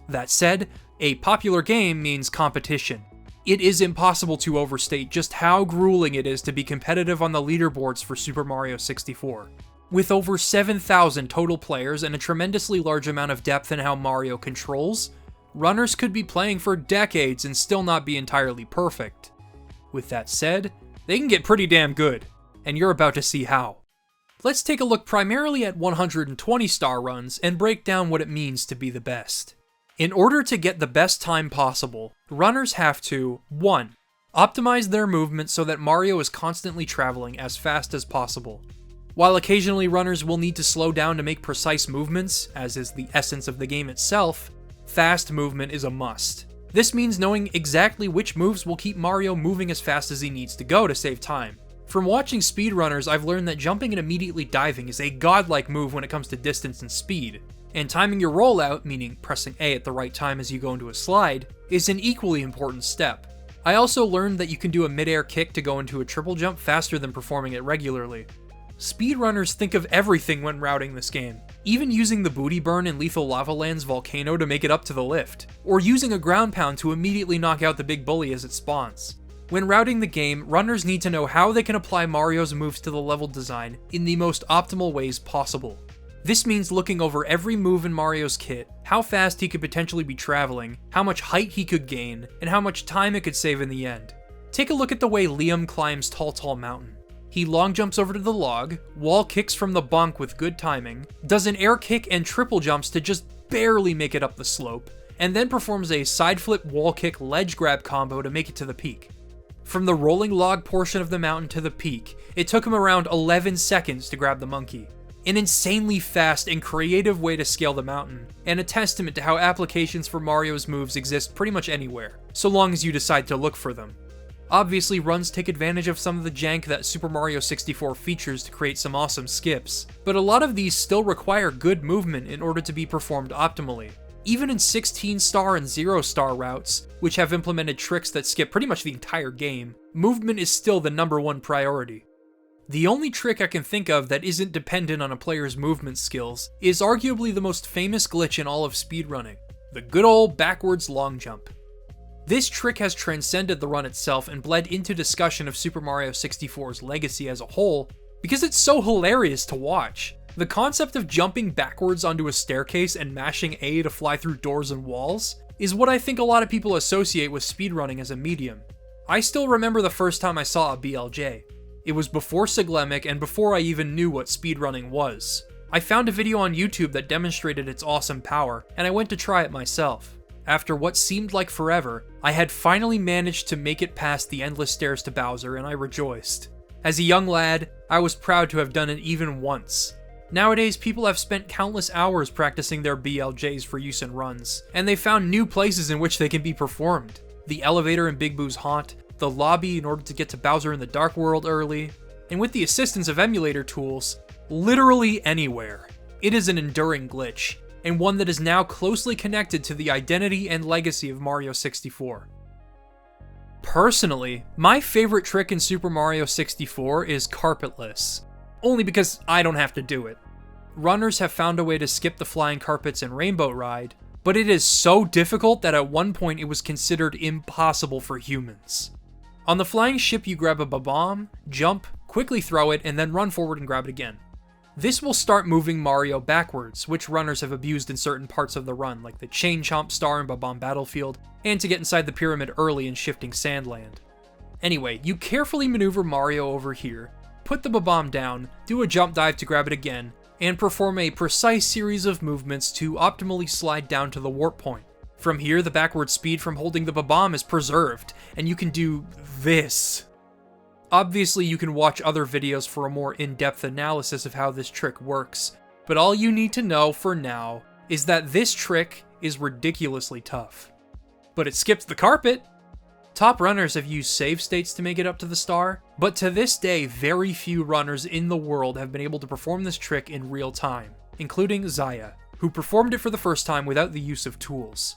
[SPEAKER 1] That said, a popular game means competition. It is impossible to overstate just how grueling it is to be competitive on the leaderboards for Super Mario 64. With over 7,000 total players and a tremendously large amount of depth in how Mario controls, runners could be playing for decades and still not be entirely perfect. With that said, they can get pretty damn good, and you're about to see how. Let's take a look primarily at 120-star runs and break down what it means to be the best. In order to get the best time possible, runners have to 1. Optimize their movement so that Mario is constantly traveling as fast as possible. While occasionally runners will need to slow down to make precise movements, as is the essence of the game itself, fast movement is a must. This means knowing exactly which moves will keep Mario moving as fast as he needs to go to save time. From watching speedrunners, I've learned that jumping and immediately diving is a godlike move when it comes to distance and speed, and timing your rollout, meaning pressing A at the right time as you go into a slide, is an equally important step. I also learned that you can do a mid-air kick to go into a triple jump faster than performing it regularly. Speedrunners think of everything when routing this game, even using the booty burn in Lethal Lava Land's volcano to make it up to the lift, or using a ground pound to immediately knock out the big bully as it spawns. When routing the game, runners need to know how they can apply Mario's moves to the level design in the most optimal ways possible. This means looking over every move in Mario's kit, how fast he could potentially be traveling, how much height he could gain, and how much time it could save in the end. Take a look at the way Liam climbs Tall Mountain. He long jumps over to the log, wall kicks from the bunk with good timing, does an air kick and triple jumps to just barely make it up the slope, and then performs a side flip wall kick ledge grab combo to make it to the peak. From the rolling log portion of the mountain to the peak, it took him around 11 seconds to grab the monkey. An insanely fast and creative way to scale the mountain, and a testament to how applications for Mario's moves exist pretty much anywhere, so long as you decide to look for them. Obviously, runs take advantage of some of the jank that Super Mario 64 features to create some awesome skips, but a lot of these still require good movement in order to be performed optimally. Even in 16-star and 0-star routes, which have implemented tricks that skip pretty much the entire game, movement is still the #1 priority. The only trick I can think of that isn't dependent on a player's movement skills is arguably the most famous glitch in all of speedrunning, the good old backwards long jump. This trick has transcended the run itself and bled into discussion of Super Mario 64's legacy as a whole because it's so hilarious to watch. The concept of jumping backwards onto a staircase and mashing A to fly through doors and walls is what I think a lot of people associate with speedrunning as a medium. I still remember the first time I saw a BLJ. It was before Siglemic and before I even knew what speedrunning was. I found a video on YouTube that demonstrated its awesome power, and I went to try it myself. After what seemed like forever, I had finally managed to make it past the endless stairs to Bowser, and I rejoiced. As a young lad, I was proud to have done it even once. Nowadays, people have spent countless hours practicing their BLJs for use in runs, and they found new places in which they can be performed. The elevator in Big Boo's Haunt, the lobby in order to get to Bowser in the Dark World early, and with the assistance of emulator tools, literally anywhere. It is an enduring glitch, and one that is now closely connected to the identity and legacy of Mario 64. Personally, my favorite trick in Super Mario 64 is carpetless, only because I don't have to do it. Runners have found a way to skip the flying carpets in Rainbow Ride, but it is so difficult that at one point it was considered impossible for humans. On the flying ship, you grab a bomb, jump, quickly throw it, and then run forward and grab it again. This will start moving Mario backwards, which runners have abused in certain parts of the run, like the Chain Chomp Star in Bob-omb Battlefield, and to get inside the pyramid early in Shifting Sandland. Anyway, you carefully maneuver Mario over here, put the bomb down, do a jump dive to grab it again, and perform a precise series of movements to optimally slide down to the warp point. From here, the backward speed from holding the bomb is preserved, and you can do this. Obviously, you can watch other videos for a more in-depth analysis of how this trick works, but all you need to know for now is that this trick is ridiculously tough. But it skips the carpet! Top runners have used save states to make it up to the star, but to this day, very few runners in the world have been able to perform this trick in real time, including Zaya, who performed it for the first time without the use of tools.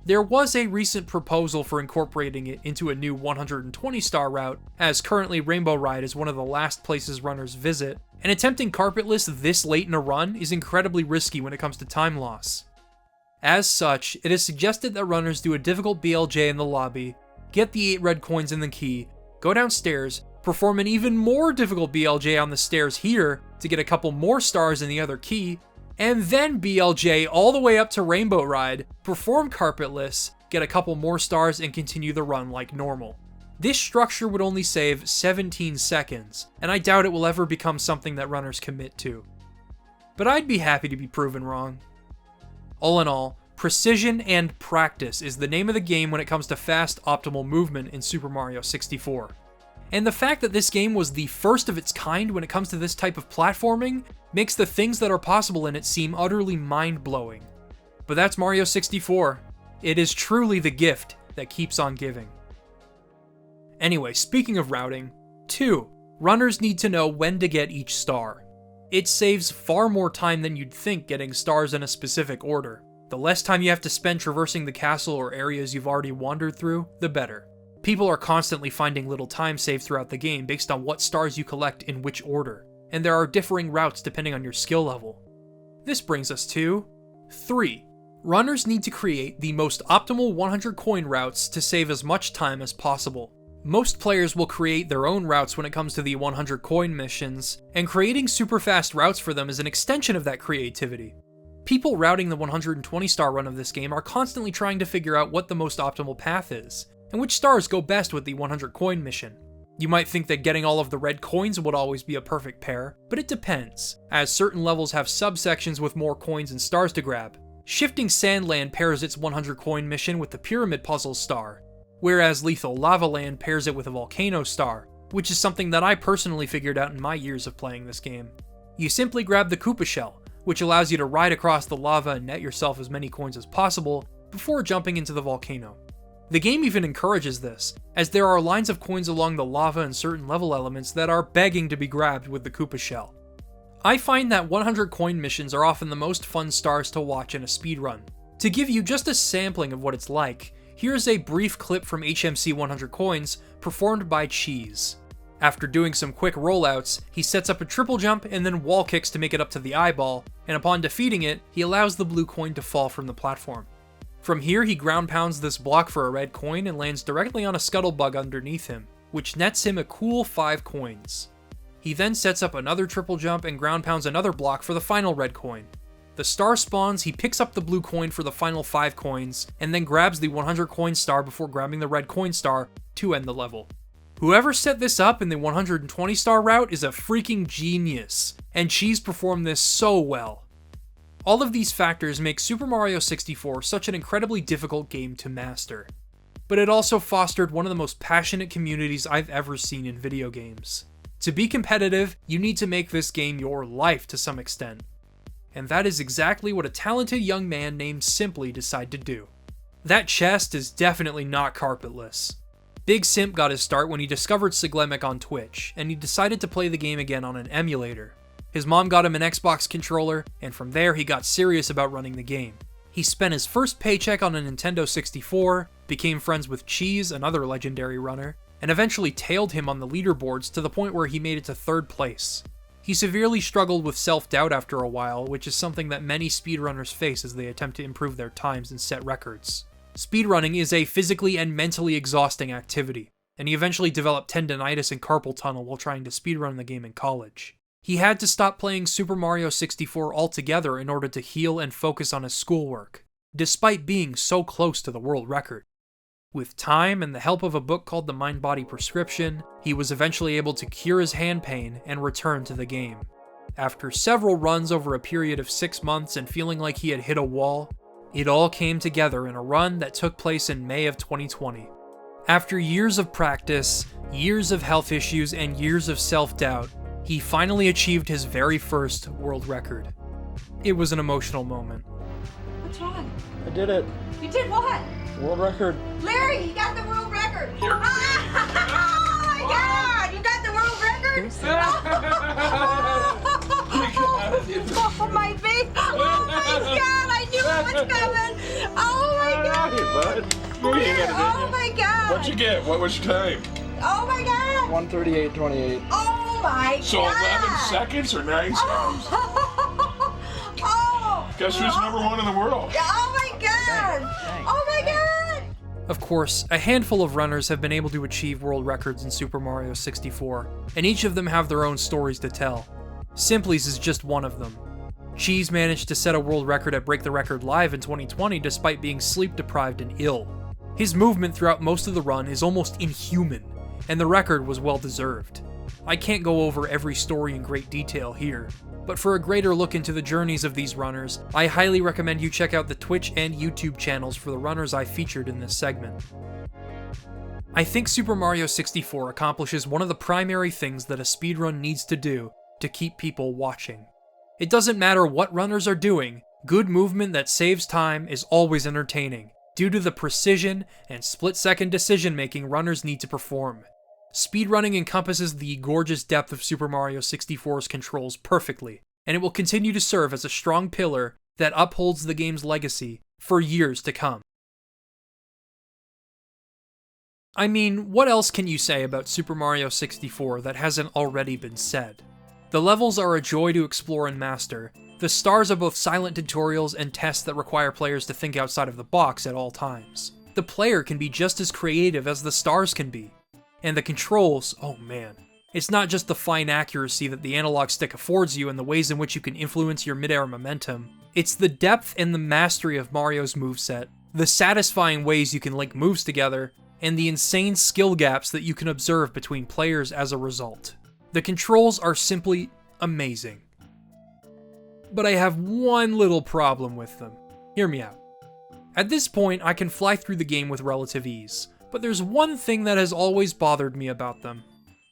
[SPEAKER 1] There was a recent proposal for incorporating it into a new 120-star route, as currently Rainbow Ride is one of the last places runners visit, and attempting carpetless this late in a run is incredibly risky when it comes to time loss. As such, it is suggested that runners do a difficult BLJ in the lobby, get the 8 red coins in the key, go downstairs, perform an even more difficult BLJ on the stairs here to get a couple more stars in the other key, and then BLJ all the way up to Rainbow Ride, perform carpetless, get a couple more stars, and continue the run like normal. This structure would only save 17 seconds, and I doubt it will ever become something that runners commit to. But I'd be happy to be proven wrong. All in all, precision and practice is the name of the game when it comes to fast, optimal movement in Super Mario 64. And the fact that this game was the first of its kind when it comes to this type of platforming makes the things that are possible in it seem utterly mind-blowing. But that's Mario 64. It is truly the gift that keeps on giving. Anyway, speaking of routing, 2. Runners need to know when to get each star. It saves far more time than you'd think getting stars in a specific order. The less time you have to spend traversing the castle or areas you've already wandered through, the better. People are constantly finding little time saved throughout the game based on what stars you collect in which order, and there are differing routes depending on your skill level. This brings us to 3. Runners need to create the most optimal 100 coin routes to save as much time as possible. Most players will create their own routes when it comes to the 100 coin missions, and creating super fast routes for them is an extension of that creativity. People routing the 120-star run of this game are constantly trying to figure out what the most optimal path is, and which stars go best with the 100 coin mission. You might think that getting all of the red coins would always be a perfect pair, but it depends, as certain levels have subsections with more coins and stars to grab. Shifting Sandland pairs its 100 coin mission with the Pyramid Puzzle star, whereas Lethal Lava Land pairs it with a Volcano star, which is something that I personally figured out in my years of playing this game. You simply grab the Koopa Shell, which allows you to ride across the lava and net yourself as many coins as possible before jumping into the volcano. The game even encourages this, as there are lines of coins along the lava and certain level elements that are begging to be grabbed with the Koopa Shell. I find that 100 coin missions are often the most fun stars to watch in a speedrun. To give you just a sampling of what it's like, here's a brief clip from HMC 100 Coins performed by Cheese. After doing some quick rollouts, he sets up a triple jump and then wall kicks to make it up to the eyeball, and upon defeating it, he allows the blue coin to fall from the platform. From here, he ground pounds this block for a red coin and lands directly on a scuttlebug underneath him, which nets him a cool 5 coins. He then sets up another triple jump and ground pounds another block for the final red coin. The star spawns, he picks up the blue coin for the final 5 coins, and then grabs the 100 coin star before grabbing the red coin star to end the level. Whoever set this up in the 120 star route is a freaking genius, and Cheese performed this so well. All of these factors make Super Mario 64 such an incredibly difficult game to master. But it also fostered one of the most passionate communities I've ever seen in video games. To be competitive, you need to make this game your life to some extent. And that is exactly what a talented young man named Simply decided to do. That chest is definitely not carpetless. Big Simp got his start when he discovered Siglemic on Twitch, and he decided to play the game again on an emulator. His mom got him an Xbox controller, and from there he got serious about running the game. He spent his first paycheck on a Nintendo 64, became friends with Cheese, another legendary runner, and eventually tailed him on the leaderboards to the point where he made it to 3rd place. He severely struggled with self-doubt after a while, which is something that many speedrunners face as they attempt to improve their times and set records. Speedrunning is a physically and mentally exhausting activity, and he eventually developed tendonitis and carpal tunnel while trying to speedrun the game in college. He had to stop playing Super Mario 64 altogether in order to heal and focus on his schoolwork, despite being so close to the world record. With time and the help of a book called The Mind-Body Prescription, he was eventually able to cure his hand pain and return to the game. After several runs over a period of 6 months and feeling like he had hit a wall, it all came together in a run that took place in May of 2020. After years of practice, years of health issues, and years of self-doubt, he finally achieved his very first world record. It was an emotional moment.
[SPEAKER 2] What's wrong?
[SPEAKER 3] I did it.
[SPEAKER 2] You did what?
[SPEAKER 3] World record.
[SPEAKER 2] Larry, you got the world record! Oh my god! You got the world record? Oh my face! Oh my god! I knew it was coming! Oh my god!
[SPEAKER 3] Hey, bud.
[SPEAKER 2] Oh my god!
[SPEAKER 4] What'd you get? What was your time?
[SPEAKER 2] Oh my god!
[SPEAKER 3] 1:38:28.
[SPEAKER 2] Oh my
[SPEAKER 4] So
[SPEAKER 2] god!
[SPEAKER 4] 11 seconds or 9 seconds?
[SPEAKER 2] Oh!
[SPEAKER 4] Guess who's #1 in the world?
[SPEAKER 2] Oh my god! Oh my god!
[SPEAKER 1] Of course, a handful of runners have been able to achieve world records in Super Mario 64, and each of them have their own stories to tell. Simply's is just one of them. Cheese managed to set a world record at Break the Record Live in 2020 despite being sleep-deprived and ill. His movement throughout most of the run is almost inhuman, and the record was well-deserved. I can't go over every story in great detail here, but for a greater look into the journeys of these runners, I highly recommend you check out the Twitch and YouTube channels for the runners I featured in this segment. I think Super Mario 64 accomplishes one of the primary things that a speedrun needs to do to keep people watching. It doesn't matter what runners are doing, good movement that saves time is always entertaining, due to the precision and split-second decision-making runners need to perform. Speedrunning encompasses the gorgeous depth of Super Mario 64's controls perfectly, and it will continue to serve as a strong pillar that upholds the game's legacy for years to come. I mean, what else can you say about Super Mario 64 that hasn't already been said? The levels are a joy to explore and master. The stars are both silent tutorials and tests that require players to think outside of the box at all times. The player can be just as creative as the stars can be. And the controls, oh man. It's not just the fine accuracy that the analog stick affords you and the ways in which you can influence your midair momentum. It's the depth and the mastery of Mario's moveset, the satisfying ways you can link moves together, and the insane skill gaps that you can observe between players as a result. The controls are simply amazing. But I have one little problem with them. Hear me out. At this point, I can fly through the game with relative ease, but there's one thing that has always bothered me about them.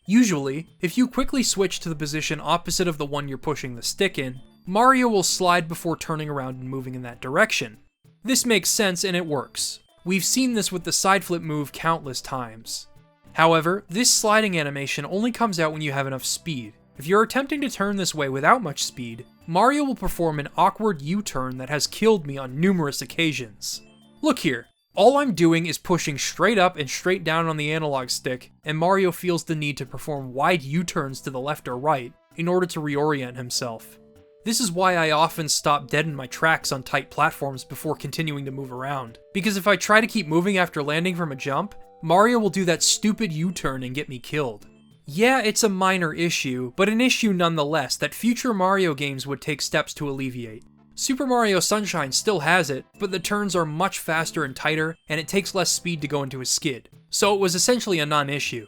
[SPEAKER 1] Usually, if you quickly switch to the position opposite of the one you're pushing the stick in, Mario will slide before turning around and moving in that direction. This makes sense and it works. We've seen this with the side flip move countless times. However, this sliding animation only comes out when you have enough speed. If you're attempting to turn this way without much speed, Mario will perform an awkward U-turn that has killed me on numerous occasions. Look here, all I'm doing is pushing straight up and straight down on the analog stick, and Mario feels the need to perform wide U-turns to the left or right in order to reorient himself. This is why I often stop dead in my tracks on tight platforms before continuing to move around, because if I try to keep moving after landing from a jump, Mario will do that stupid U-turn and get me killed. Yeah, it's a minor issue, but an issue nonetheless that future Mario games would take steps to alleviate. Super Mario Sunshine still has it, but the turns are much faster and tighter, and it takes less speed to go into a skid, so it was essentially a non-issue.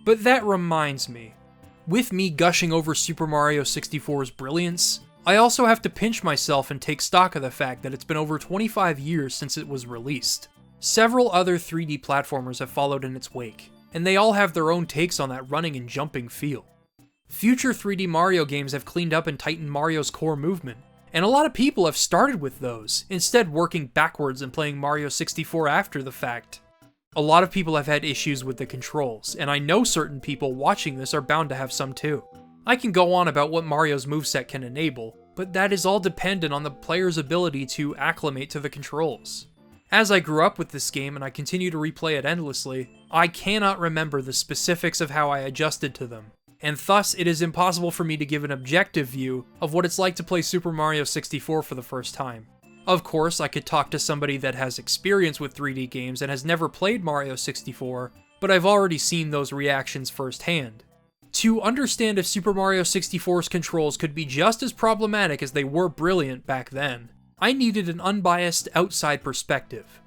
[SPEAKER 1] But that reminds me, With me gushing over Super Mario 64's brilliance, I also have to pinch myself and take stock of the fact that it's been over 25 years since it was released. Several other 3D platformers have followed in its wake, and they all have their own takes on that running and jumping feel. Future 3D Mario games have cleaned up and tightened Mario's core movement, and a lot of people have started with those, instead working backwards and playing Mario 64 after the fact. A lot of people have had issues with the controls, and I know certain people watching this are bound to have some too. I can go on about what Mario's moveset can enable, but that is all dependent on the player's ability to acclimate to the controls. As I grew up with this game and I continue to replay it endlessly, I cannot remember the specifics of how I adjusted to them, and thus it is impossible for me to give an objective view of what it's like to play Super Mario 64 for the first time. Of course, I could talk to somebody that has experience with 3D games and has never played Mario 64, but I've already seen those reactions firsthand. To understand if Super Mario 64's controls could be just as problematic as they were brilliant back then, I needed an unbiased outside perspective.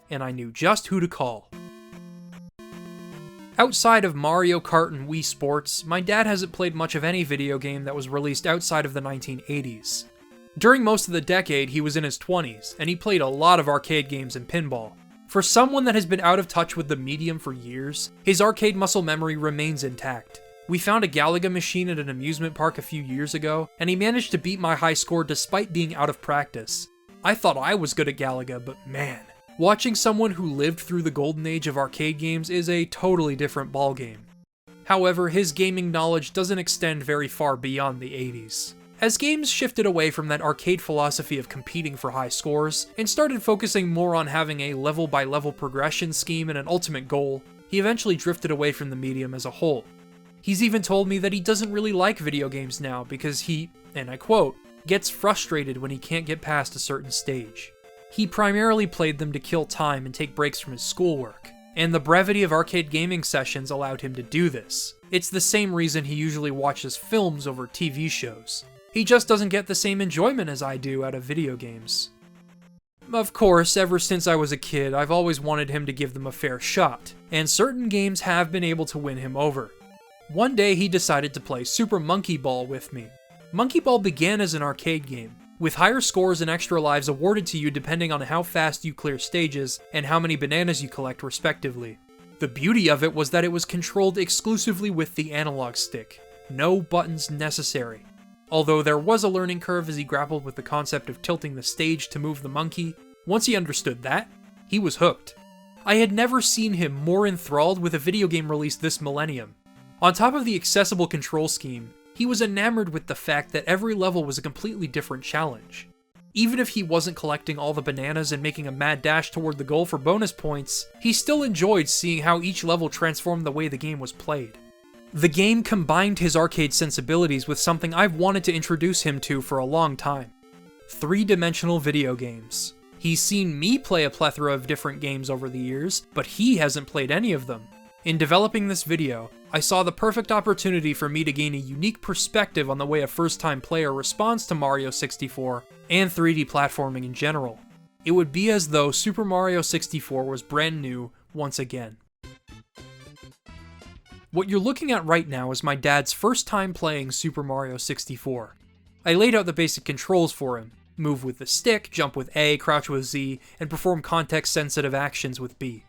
[SPEAKER 1] And I knew just who to call. Outside of Mario Kart and Wii Sports, my dad hasn't played much of any video game that was released outside of the 1980s. During most of the decade, he was in his 20s, and he played a lot of arcade games and pinball. For someone that has been out of touch with the medium for years, his arcade muscle memory remains intact. We found a Galaga machine at an amusement park a few years ago, and he managed to beat my high score despite being out of practice. I thought I was good at Galaga, but man, watching someone who lived through the golden age of arcade games is a totally different ballgame. However, his gaming knowledge doesn't extend very far beyond the 80s. As games shifted away from that arcade philosophy of competing for high scores, and started focusing more on having a level-by-level progression scheme and an ultimate goal, he eventually drifted away from the medium as a whole. He's even told me that he doesn't really like video games now because he, and I quote, gets frustrated when he can't get past a certain stage. He primarily played them to kill time and take breaks from his schoolwork, and the brevity of arcade gaming sessions allowed him to do this. It's the same reason he usually watches films over TV shows. He just doesn't get the same enjoyment as I do out of video games. Of course, ever since I was a kid, I've always wanted him to give them a fair shot, and certain games have been able to win him over. One day he decided to play Super Monkey Ball with me. Monkey Ball began as an arcade game, with higher scores and extra lives awarded to you depending on how fast you clear stages and how many bananas you collect respectively. The beauty of it was that it was controlled exclusively with the analog stick, no buttons necessary. Although there was a learning curve as he grappled with the concept of tilting the stage to move the monkey, once he understood that, he was hooked. I had never seen him more enthralled with a video game released this millennium. On top of the accessible control scheme, he was enamored with the fact that every level was a completely different challenge. Even if he wasn't collecting all the bananas and making a mad dash toward the goal for bonus points, he still enjoyed seeing how each level transformed the way the game was played. The game combined his arcade sensibilities with something I've wanted to introduce him to for a long time. 3-dimensional video games. He's seen me play a plethora of different games over the years, but he hasn't played any of them. In developing this video, I saw the perfect opportunity for me to gain a unique perspective on the way a first-time player responds to Mario 64 and 3D platforming in general. It would be as though Super Mario 64 was brand new once again. What you're looking at right now is my dad's first time playing Super Mario 64. I laid out the basic controls for him: move with the stick, jump with A, crouch with Z, and perform context-sensitive actions with B.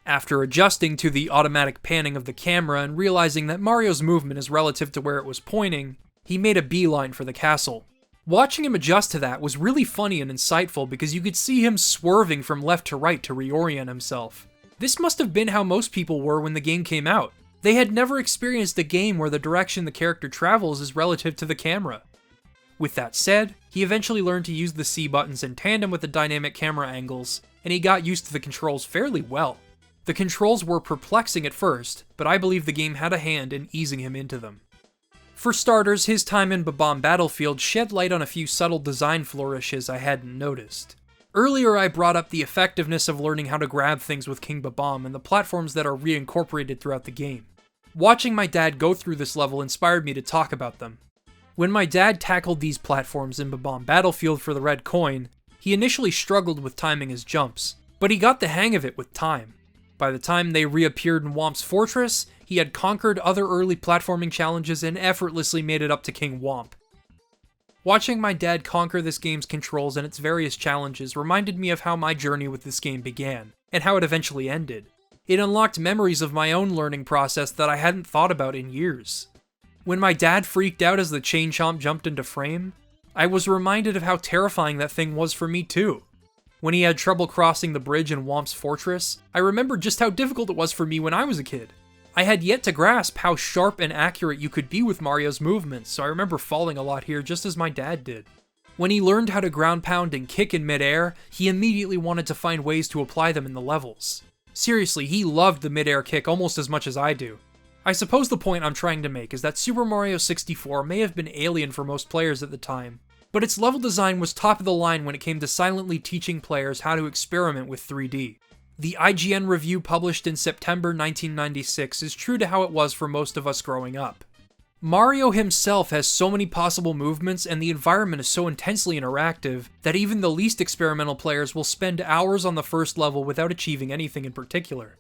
[SPEAKER 1] After adjusting to the automatic panning of the camera and realizing that Mario's movement is relative to where it was pointing, he made a beeline for the castle. Watching him adjust to that was really funny and insightful because you could see him swerving from left to right to reorient himself. This must have been how most people were when the game came out. They had never experienced a game where the direction the character travels is relative to the camera. With that said, he eventually learned to use the C buttons in tandem with the dynamic camera angles, and he got used to the controls fairly well. The controls were perplexing at first, but I believe the game had a hand in easing him into them. For starters, his time in Bob-omb Battlefield shed light on a few subtle design flourishes I hadn't noticed. Earlier I brought up the effectiveness of learning how to grab things with King Bob-omb and the platforms that are reincorporated throughout the game. Watching my dad go through this level inspired me to talk about them. When my dad tackled these platforms in Bob-omb Battlefield for the red coin, he initially struggled with timing his jumps, but he got the hang of it with time. By the time they reappeared in Whomp's Fortress, he had conquered other early platforming challenges and effortlessly made it up to King Womp. Watching my dad conquer this game's controls and its various challenges reminded me of how my journey with this game began, and how it eventually ended. It unlocked memories of my own learning process that I hadn't thought about in years. When my dad freaked out as the Chain Chomp jumped into frame, I was reminded of how terrifying that thing was for me too. When he had trouble crossing the bridge in Womp's Fortress, I remembered just how difficult it was for me when I was a kid. I had yet to grasp how sharp and accurate you could be with Mario's movements, so I remember falling a lot here just as my dad did. When he learned how to ground pound and kick in midair, he immediately wanted to find ways to apply them in the levels. Seriously, he loved the midair kick almost as much as I do. I suppose the point I'm trying to make is that Super Mario 64 may have been alien for most players at the time, but its level design was top of the line when it came to silently teaching players how to experiment with 3D. The IGN review published in September 1996 is true to how it was for most of us growing up. Mario himself has so many possible movements and the environment is so intensely interactive that even the least experimental players will spend hours on the first level without achieving anything in particular.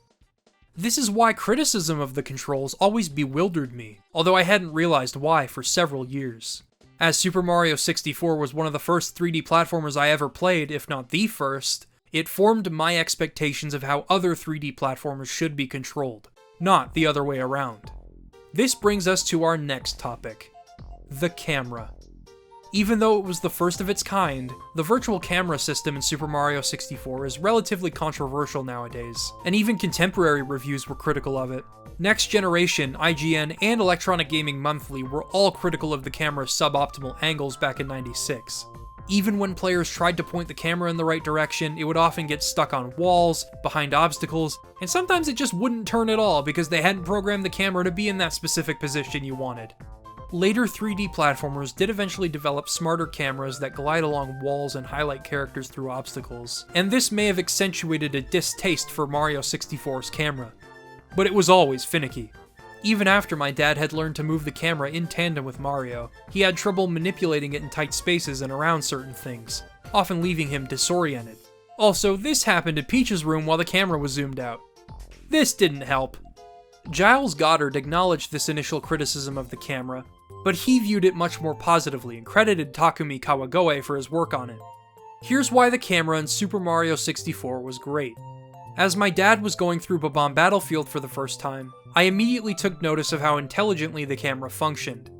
[SPEAKER 1] This is why criticism of the controls always bewildered me, although I hadn't realized why for several years. As Super Mario 64 was one of the first 3D platformers I ever played, if not the first, it formed my expectations of how other 3D platformers should be controlled, not the other way around. This brings us to our next topic, the camera. Even though it was the first of its kind, the virtual camera system in Super Mario 64 is relatively controversial nowadays, and even contemporary reviews were critical of it. Next Generation, IGN, and Electronic Gaming Monthly were all critical of the camera's suboptimal angles back in '96. Even when players tried to point the camera in the right direction, it would often get stuck on walls, behind obstacles, and sometimes it just wouldn't turn at all because they hadn't programmed the camera to be in that specific position you wanted. Later 3D platformers did eventually develop smarter cameras that glide along walls and highlight characters through obstacles, and this may have accentuated a distaste for Mario 64's camera. But it was always finicky. Even after my dad had learned to move the camera in tandem with Mario, he had trouble manipulating it in tight spaces and around certain things, often leaving him disoriented. Also, this happened in Peach's room while the camera was zoomed out. This didn't help. Giles Goddard acknowledged this initial criticism of the camera, but he viewed it much more positively and credited Takumi Kawagoe for his work on it. Here's why the camera in Super Mario 64 was great. As my dad was going through Bob-omb Battlefield for the first time, I immediately took notice of how intelligently the camera functioned.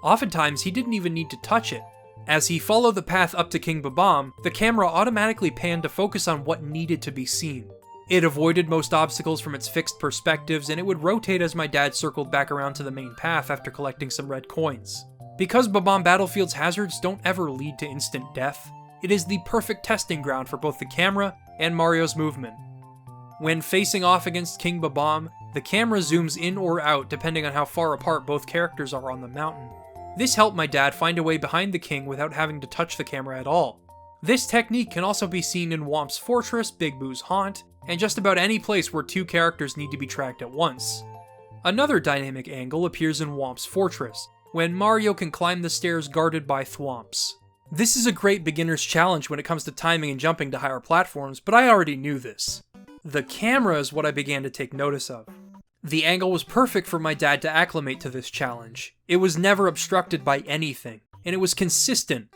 [SPEAKER 1] Oftentimes, he didn't even need to touch it. As he followed the path up to King Bob-omb, the camera automatically panned to focus on what needed to be seen. It avoided most obstacles from its fixed perspectives, and it would rotate as my dad circled back around to the main path after collecting some red coins. Because Bob-omb Battlefield's hazards don't ever lead to instant death, it is the perfect testing ground for both the camera and Mario's movement. When facing off against King Bob-omb, the camera zooms in or out depending on how far apart both characters are on the mountain. This helped my dad find a way behind the king without having to touch the camera at all. This technique can also be seen in Womp's Fortress, Big Boo's Haunt, and just about any place where two characters need to be tracked at once. Another dynamic angle appears in Womp's Fortress, when Mario can climb the stairs guarded by thwomps. This is a great beginner's challenge when it comes to timing and jumping to higher platforms, but I already knew this. The camera is what I began to take notice of. The angle was perfect for my dad to acclimate to this challenge. It was never obstructed by anything, and it was consistent.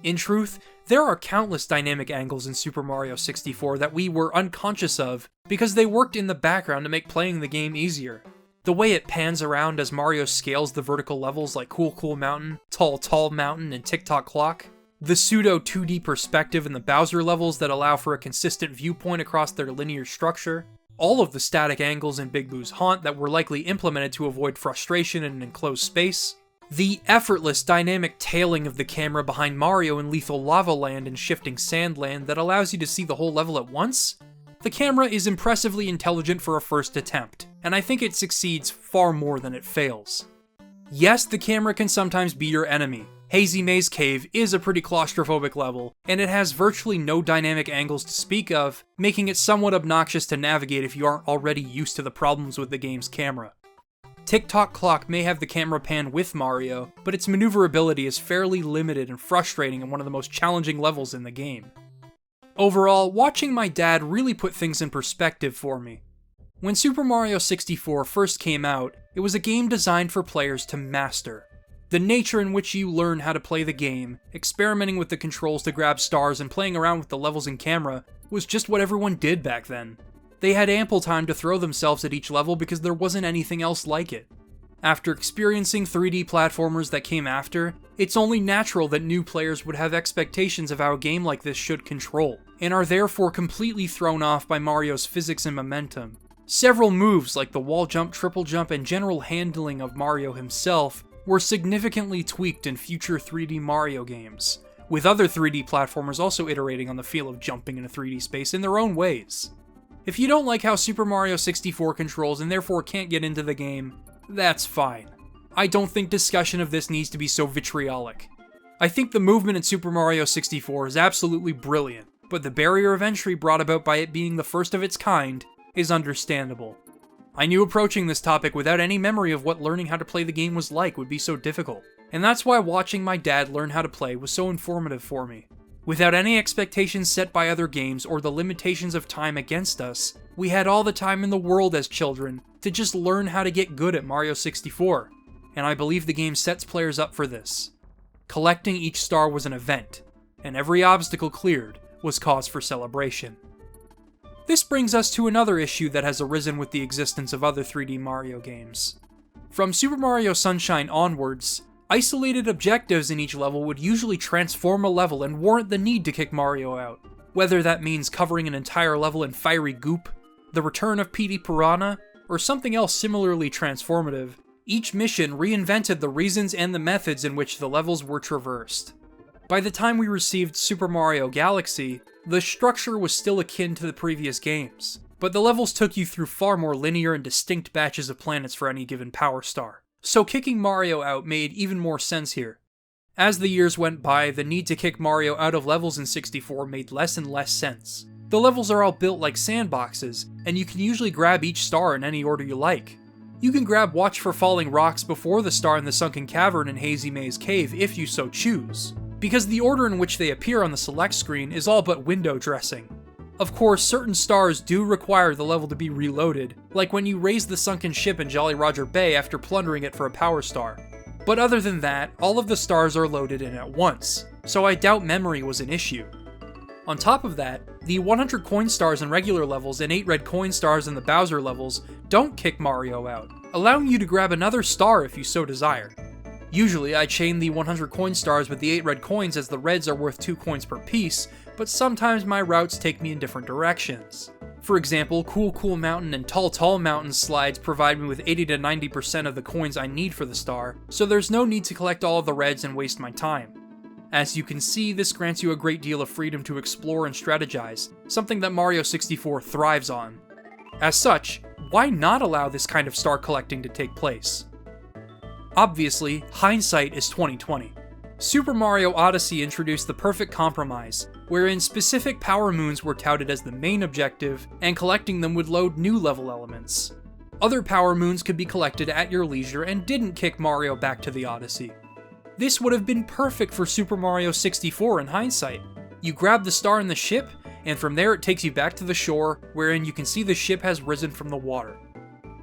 [SPEAKER 1] In truth, there are countless dynamic angles in Super Mario 64 that we were unconscious of because they worked in the background to make playing the game easier. The way it pans around as Mario scales the vertical levels like Cool Cool Mountain, Tall Mountain, and Tick-Tock Clock. The pseudo 2D perspective in the Bowser levels that allow for a consistent viewpoint across their linear structure. All of the static angles in Big Boo's Haunt that were likely implemented to avoid frustration in an enclosed space. The effortless dynamic tailing of the camera behind Mario in Lethal Lava Land and Shifting Sand Land that allows you to see the whole level at once. The camera is impressively intelligent for a first attempt, and I think it succeeds far more than it fails. Yes, the camera can sometimes be your enemy. Hazy Maze Cave is a pretty claustrophobic level, and it has virtually no dynamic angles to speak of, making it somewhat obnoxious to navigate if you aren't already used to the problems with the game's camera. Tick-Tock Clock may have the camera pan with Mario, but its maneuverability is fairly limited and frustrating in one of the most challenging levels in the game. Overall, watching my dad really put things in perspective for me. When Super Mario 64 first came out, it was a game designed for players to master. The nature in which you learn how to play the game, experimenting with the controls to grab stars and playing around with the levels and camera, was just what everyone did back then. They had ample time to throw themselves at each level because there wasn't anything else like it. After experiencing 3D platformers that came after, it's only natural that new players would have expectations of how a game like this should control, and are therefore completely thrown off by Mario's physics and momentum. Several moves like the wall jump, triple jump, and general handling of Mario himself were significantly tweaked in future 3D Mario games, with other 3D platformers also iterating on the feel of jumping in a 3D space in their own ways. If you don't like how Super Mario 64 controls and therefore can't get into the game, that's fine. I don't think discussion of this needs to be so vitriolic. I think the movement in Super Mario 64 is absolutely brilliant, but the barrier of entry brought about by it being the first of its kind is understandable. I knew approaching this topic without any memory of what learning how to play the game was like would be so difficult, and that's why watching my dad learn how to play was so informative for me. Without any expectations set by other games or the limitations of time against us, we had all the time in the world as children to just learn how to get good at Mario 64, and I believe the game sets players up for this. Collecting each star was an event, and every obstacle cleared was cause for celebration. This brings us to another issue that has arisen with the existence of other 3D Mario games. From Super Mario Sunshine onwards, isolated objectives in each level would usually transform a level and warrant the need to kick Mario out. Whether that means covering an entire level in fiery goop, the return of Petey Piranha, or something else similarly transformative, each mission reinvented the reasons and the methods in which the levels were traversed. By the time we received Super Mario Galaxy, the structure was still akin to the previous games, but the levels took you through far more linear and distinct batches of planets for any given power star, so kicking Mario out made even more sense here. As the years went by, the need to kick Mario out of levels in 64 made less and less sense. The levels are all built like sandboxes, and you can usually grab each star in any order you like. You can grab Watch for Falling Rocks before the star in the Sunken Cavern in Hazy Maze Cave if you so choose, because the order in which they appear on the select screen is all but window dressing. Of course, certain stars do require the level to be reloaded, like when you raise the sunken ship in Jolly Roger Bay after plundering it for a power star. But other than that, all of the stars are loaded in at once, so I doubt memory was an issue. On top of that, the 100 coin stars in regular levels and 8 red coin stars in the Bowser levels don't kick Mario out, allowing you to grab another star if you so desire. Usually I chain the 100 coin stars with the 8 red coins as the reds are worth 2 coins per piece, but sometimes my routes take me in different directions. For example, Cool Mountain and Tall Mountain slides provide me with 80 to 90% of the coins I need for the star, so there's no need to collect all of the reds and waste my time. As you can see, this grants you a great deal of freedom to explore and strategize, something that Mario 64 thrives on. As such, why not allow this kind of star collecting to take place? Obviously, hindsight is 20/20. Super Mario Odyssey introduced the perfect compromise, wherein specific power moons were touted as the main objective, and collecting them would load new level elements. Other power moons could be collected at your leisure and didn't kick Mario back to the Odyssey. This would have been perfect for Super Mario 64 in hindsight. You grab the star in the ship, and from there it takes you back to the shore, wherein you can see the ship has risen from the water.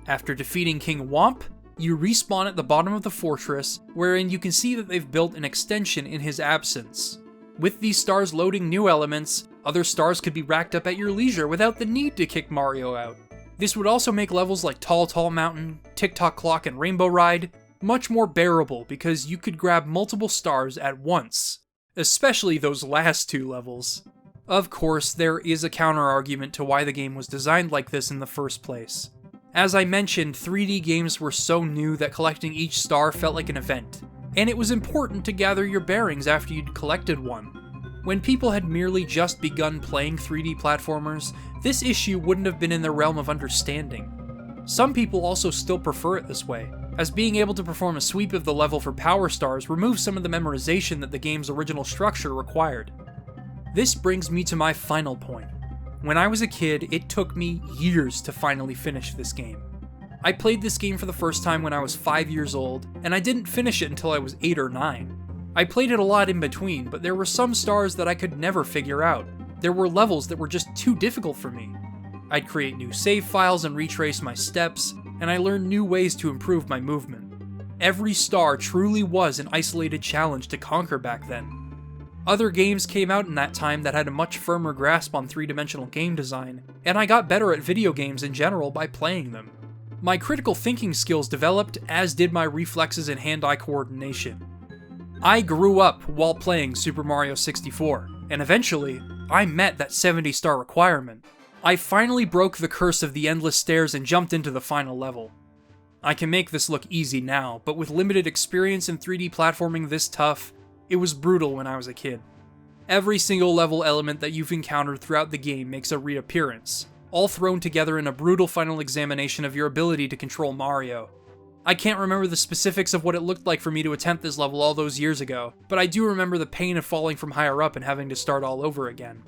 [SPEAKER 1] After defeating King Womp, you respawn at the bottom of the fortress, wherein you can see that they've built an extension in his absence. With these stars loading new elements, other stars could be racked up at your leisure without the need to kick Mario out. This would also make levels like Tall Mountain, Tick-Tock Clock, and Rainbow Ride much more bearable because you could grab multiple stars at once, especially those last two levels. Of course, there is a counter-argument to why the game was designed like this in the first place. As I mentioned, 3D games were so new that collecting each star felt like an event, and it was important to gather your bearings after you'd collected one. When people had merely just begun playing 3D platformers, this issue wouldn't have been in the realm of understanding. Some people also still prefer it this way, as being able to perform a sweep of the level for power stars removes some of the memorization that the game's original structure required. This brings me to my final point. When I was a kid, it took me years to finally finish this game. I played this game for the first time when I was 5 years old, and I didn't finish it until I was 8 or 9. I played it a lot in between, but there were some stars that I could never figure out. There were levels that were just too difficult for me. I'd create new save files and retrace my steps, and I learned new ways to improve my movement. Every star truly was an isolated challenge to conquer back then. Other games came out in that time that had a much firmer grasp on three-dimensional game design, and I got better at video games in general by playing them. My critical thinking skills developed, as did my reflexes and hand-eye coordination. I grew up while playing Super Mario 64, and eventually, I met that 70-star requirement. I finally broke the curse of the endless stairs and jumped into the final level. I can make this look easy now, but with limited experience in 3D platforming this tough, it was brutal when I was a kid. Every single level element that you've encountered throughout the game makes a reappearance, all thrown together in a brutal final examination of your ability to control Mario. I can't remember the specifics of what it looked like for me to attempt this level all those years ago, but I do remember the pain of falling from higher up and having to start all over again.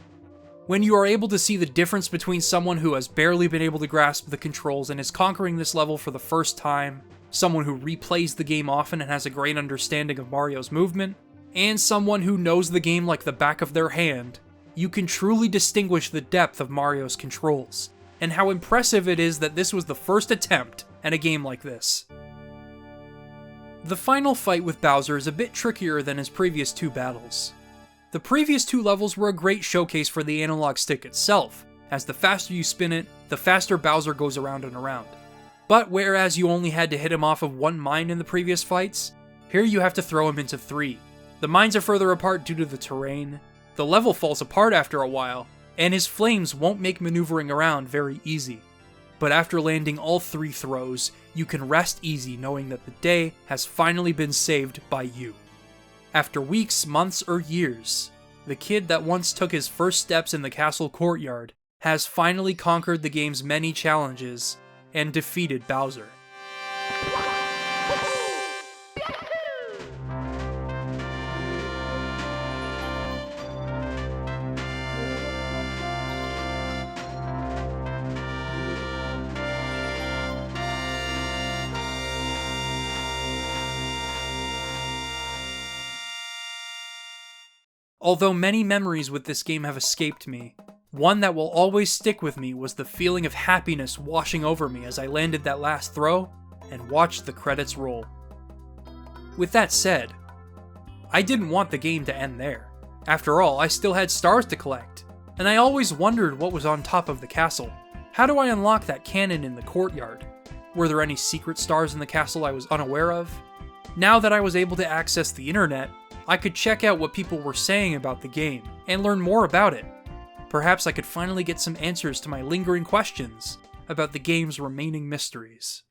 [SPEAKER 1] When you are able to see the difference between someone who has barely been able to grasp the controls and is conquering this level for the first time, someone who replays the game often and has a great understanding of Mario's movement, and someone who knows the game like the back of their hand, you can truly distinguish the depth of Mario's controls, and how impressive it is that this was the first attempt at a game like this. The final fight with Bowser is a bit trickier than his previous two battles. The previous two levels were a great showcase for the analog stick itself, as the faster you spin it, the faster Bowser goes around and around. But whereas you only had to hit him off of one mine in the previous fights, here you have to throw him into 3. The mines are further apart due to the terrain, the level falls apart after a while, and his flames won't make maneuvering around very easy. But after landing all 3 throws, you can rest easy knowing that the day has finally been saved by you. After weeks, months, or years, the kid that once took his first steps in the castle courtyard has finally conquered the game's many challenges and defeated Bowser. Although many memories with this game have escaped me, one that will always stick with me was the feeling of happiness washing over me as I landed that last throw and watched the credits roll. With that said, I didn't want the game to end there. After all, I still had stars to collect, and I always wondered what was on top of the castle. How do I unlock that cannon in the courtyard? Were there any secret stars in the castle I was unaware of? Now that I was able to access the internet, I could check out what people were saying about the game, and learn more about it. Perhaps I could finally get some answers to my lingering questions about the game's remaining mysteries.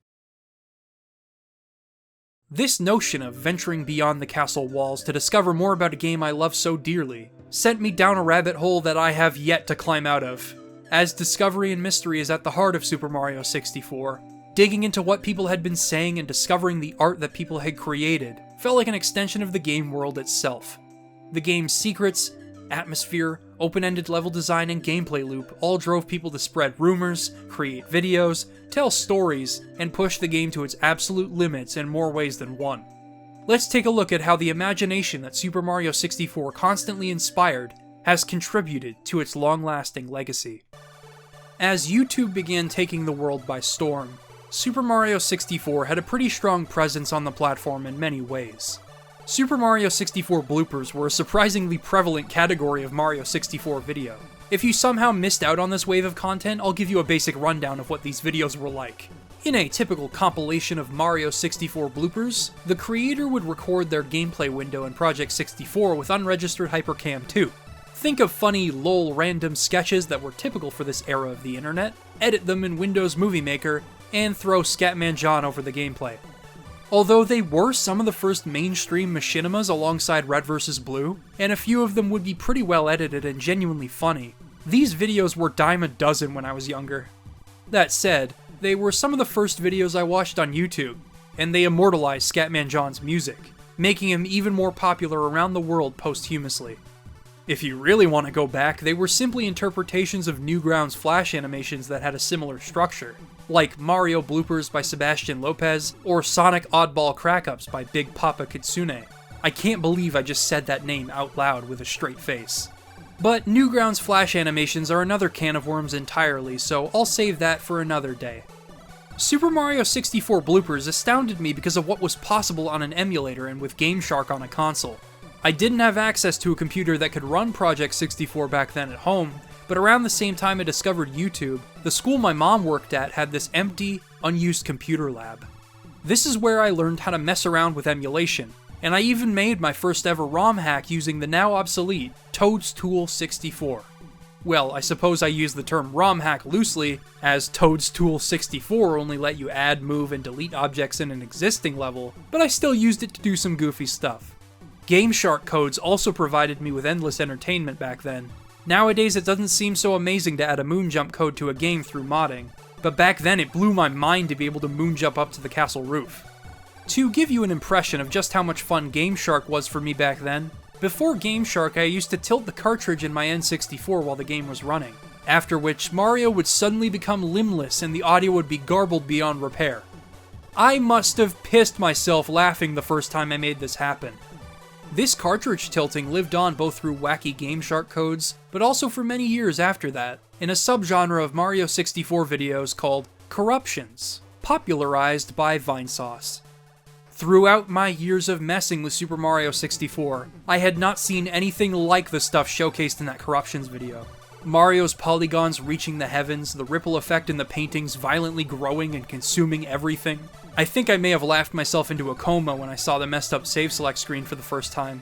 [SPEAKER 1] This notion of venturing beyond the castle walls to discover more about a game I love so dearly sent me down a rabbit hole that I have yet to climb out of. As discovery and mystery is at the heart of Super Mario 64, digging into what people had been saying and discovering the art that people had created felt like an extension of the game world itself. The game's secrets, atmosphere, open-ended level design, and gameplay loop all drove people to spread rumors, create videos, tell stories, and push the game to its absolute limits in more ways than one. Let's take a look at how the imagination that Super Mario 64 constantly inspired has contributed to its long-lasting legacy. As YouTube began taking the world by storm, Super Mario 64 had a pretty strong presence on the platform in many ways. Super Mario 64 bloopers were a surprisingly prevalent category of Mario 64 video. If you somehow missed out on this wave of content, I'll give you a basic rundown of what these videos were like. In a typical compilation of Mario 64 bloopers, the creator would record their gameplay window in Project 64 with unregistered Hypercam 2. Think of funny, lol random sketches that were typical for this era of the internet, edit them in Windows Movie Maker, and throw Scatman John over the gameplay. Although they were some of the first mainstream machinimas alongside Red vs. Blue, and a few of them would be pretty well edited and genuinely funny, these videos were dime a dozen when I was younger. That said, they were some of the first videos I watched on YouTube, and they immortalized Scatman John's music, making him even more popular around the world posthumously. If you really want to go back, they were simply interpretations of Newgrounds Flash animations that had a similar structure, like Mario Bloopers by Sebastian Lopez, or Sonic Oddball Crack-Ups by Big Papa Kitsune. I can't believe I just said that name out loud with a straight face. But Newgrounds Flash animations are another can of worms entirely, so I'll save that for another day. Super Mario 64 bloopers astounded me because of what was possible on an emulator and with Game Shark on a console. I didn't have access to a computer that could run Project 64 back then at home, but around the same time I discovered YouTube, the school my mom worked at had this empty, unused computer lab. This is where I learned how to mess around with emulation, and I even made my first ever ROM hack using the now obsolete Toadstool 64. Well, I suppose I use the term ROM hack loosely, as Toadstool 64 only let you add, move, and delete objects in an existing level, but I still used it to do some goofy stuff. Game Shark codes also provided me with endless entertainment back then. Nowadays it doesn't seem so amazing to add a moon jump code to a game through modding, but back then it blew my mind to be able to moon jump up to the castle roof. To give you an impression of just how much fun Game Shark was for me back then, before Game Shark I used to tilt the cartridge in my N64 while the game was running, after which Mario would suddenly become limbless and the audio would be garbled beyond repair. I must have pissed myself laughing the first time I made this happen. This cartridge tilting lived on both through wacky Game Shark codes, but also for many years after that, in a subgenre of Mario 64 videos called Corruptions, popularized by Vinesauce. Throughout my years of messing with Super Mario 64, I had not seen anything like the stuff showcased in that Corruptions video. Mario's polygons reaching the heavens, the ripple effect in the paintings violently growing and consuming everything. I think I may have laughed myself into a coma when I saw the messed up save select screen for the first time.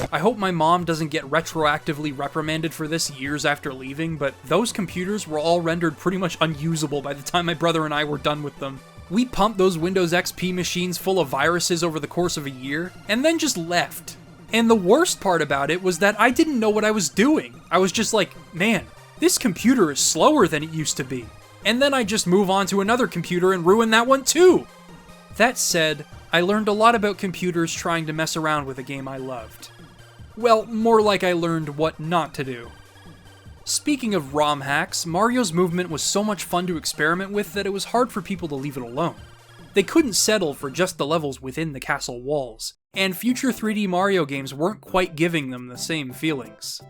[SPEAKER 1] I hope my mom doesn't get retroactively reprimanded for this years after leaving, but those computers were all rendered pretty much unusable by the time my brother and I were done with them. We pumped those Windows XP machines full of viruses over the course of a year, and then just left. And the worst part about it was that I didn't know what I was doing. I was just like, man, this computer is slower than it used to be. And then I'd just move on to another computer and ruin that one too. That said, I learned a lot about computers trying to mess around with a game I loved. Well, more like I learned what not to do. Speaking of ROM hacks, Mario's movement was so much fun to experiment with that it was hard for people to leave it alone. They couldn't settle for just the levels within the castle walls, and future 3D Mario games weren't quite giving them the same feelings.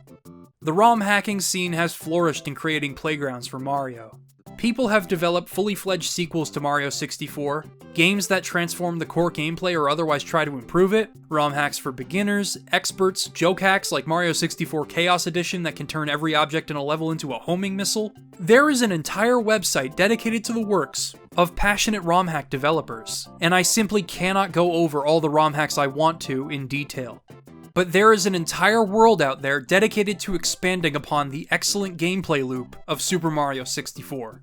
[SPEAKER 1] The ROM hacking scene has flourished in creating playgrounds for Mario. People have developed fully fledged sequels to Mario 64, games that transform the core gameplay or otherwise try to improve it, ROM hacks for beginners, experts, joke hacks like Mario 64 Chaos Edition that can turn every object in a level into a homing missile. There is an entire website dedicated to the works of passionate ROM hack developers, and I simply cannot go over all the ROM hacks I want to in detail. But there is an entire world out there dedicated to expanding upon the excellent gameplay loop of Super Mario 64.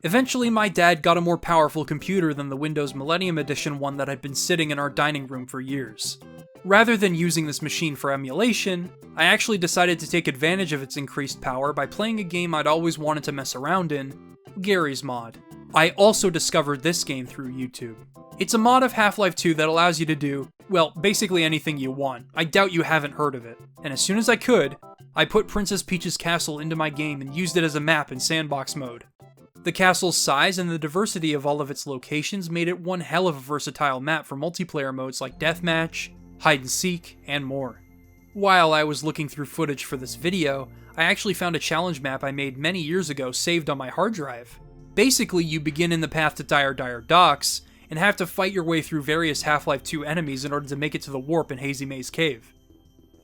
[SPEAKER 1] Eventually, my dad got a more powerful computer than the Windows Millennium Edition one that had been sitting in our dining room for years. Rather than using this machine for emulation, I actually decided to take advantage of its increased power by playing a game I'd always wanted to mess around in, Garry's Mod. I also discovered this game through YouTube. It's a mod of Half-Life 2 that allows you to do, well, basically anything you want. I doubt you haven't heard of it. And as soon as I could, I put Princess Peach's castle into my game and used it as a map in sandbox mode. The castle's size and the diversity of all of its locations made it one hell of a versatile map for multiplayer modes like Deathmatch, Hide and Seek, and more. While I was looking through footage for this video, I actually found a challenge map I made many years ago saved on my hard drive. Basically, you begin in the path to Dire Dire Docks, and have to fight your way through various Half-Life 2 enemies in order to make it to the warp in Hazy Maze Cave.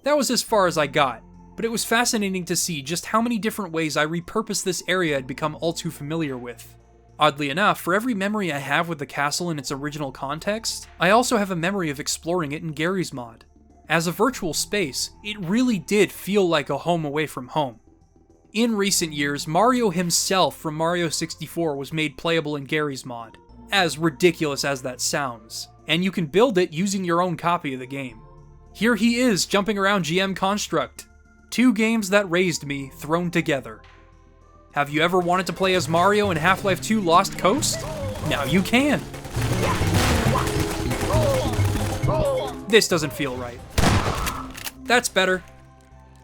[SPEAKER 1] That was as far as I got, but it was fascinating to see just how many different ways I repurposed this area I'd become all too familiar with. Oddly enough, for every memory I have with the castle in its original context, I also have a memory of exploring it in Garry's Mod. As a virtual space, it really did feel like a home away from home. In recent years, Mario himself from Mario 64 was made playable in Garry's Mod, as ridiculous as that sounds, and you can build it using your own copy of the game. Here he is jumping around GM Construct. Two games that raised me thrown together. Have you ever wanted to play as Mario in Half-Life 2 Lost Coast? Now you can! This doesn't feel right. That's better.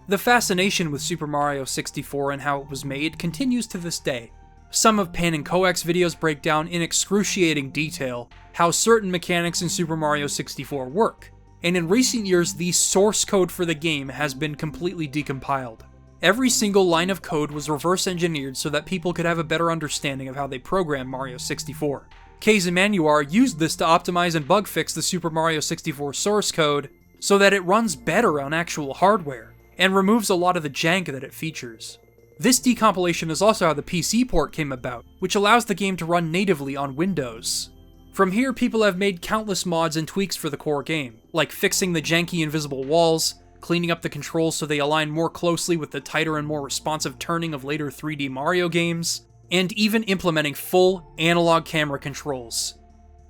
[SPEAKER 1] The fascination with Super Mario 64 and how it was made continues to this day. Some of Pan and Coax's videos break down in excruciating detail how certain mechanics in Super Mario 64 work. and in recent years the source code for the game has been completely decompiled. Every single line of code was reverse engineered so that people could have a better understanding of how they programmed Mario 64. Keiz and Manuar used this to optimize and bug fix the Super Mario 64 source code so that it runs better on actual hardware, and removes a lot of the jank that it features. This decompilation is also how the PC port came about, which allows the game to run natively on Windows. From here, people have made countless mods and tweaks for the core game, like fixing the janky invisible walls, cleaning up the controls so they align more closely with the tighter and more responsive turning of later 3D Mario games, and even implementing full analog camera controls.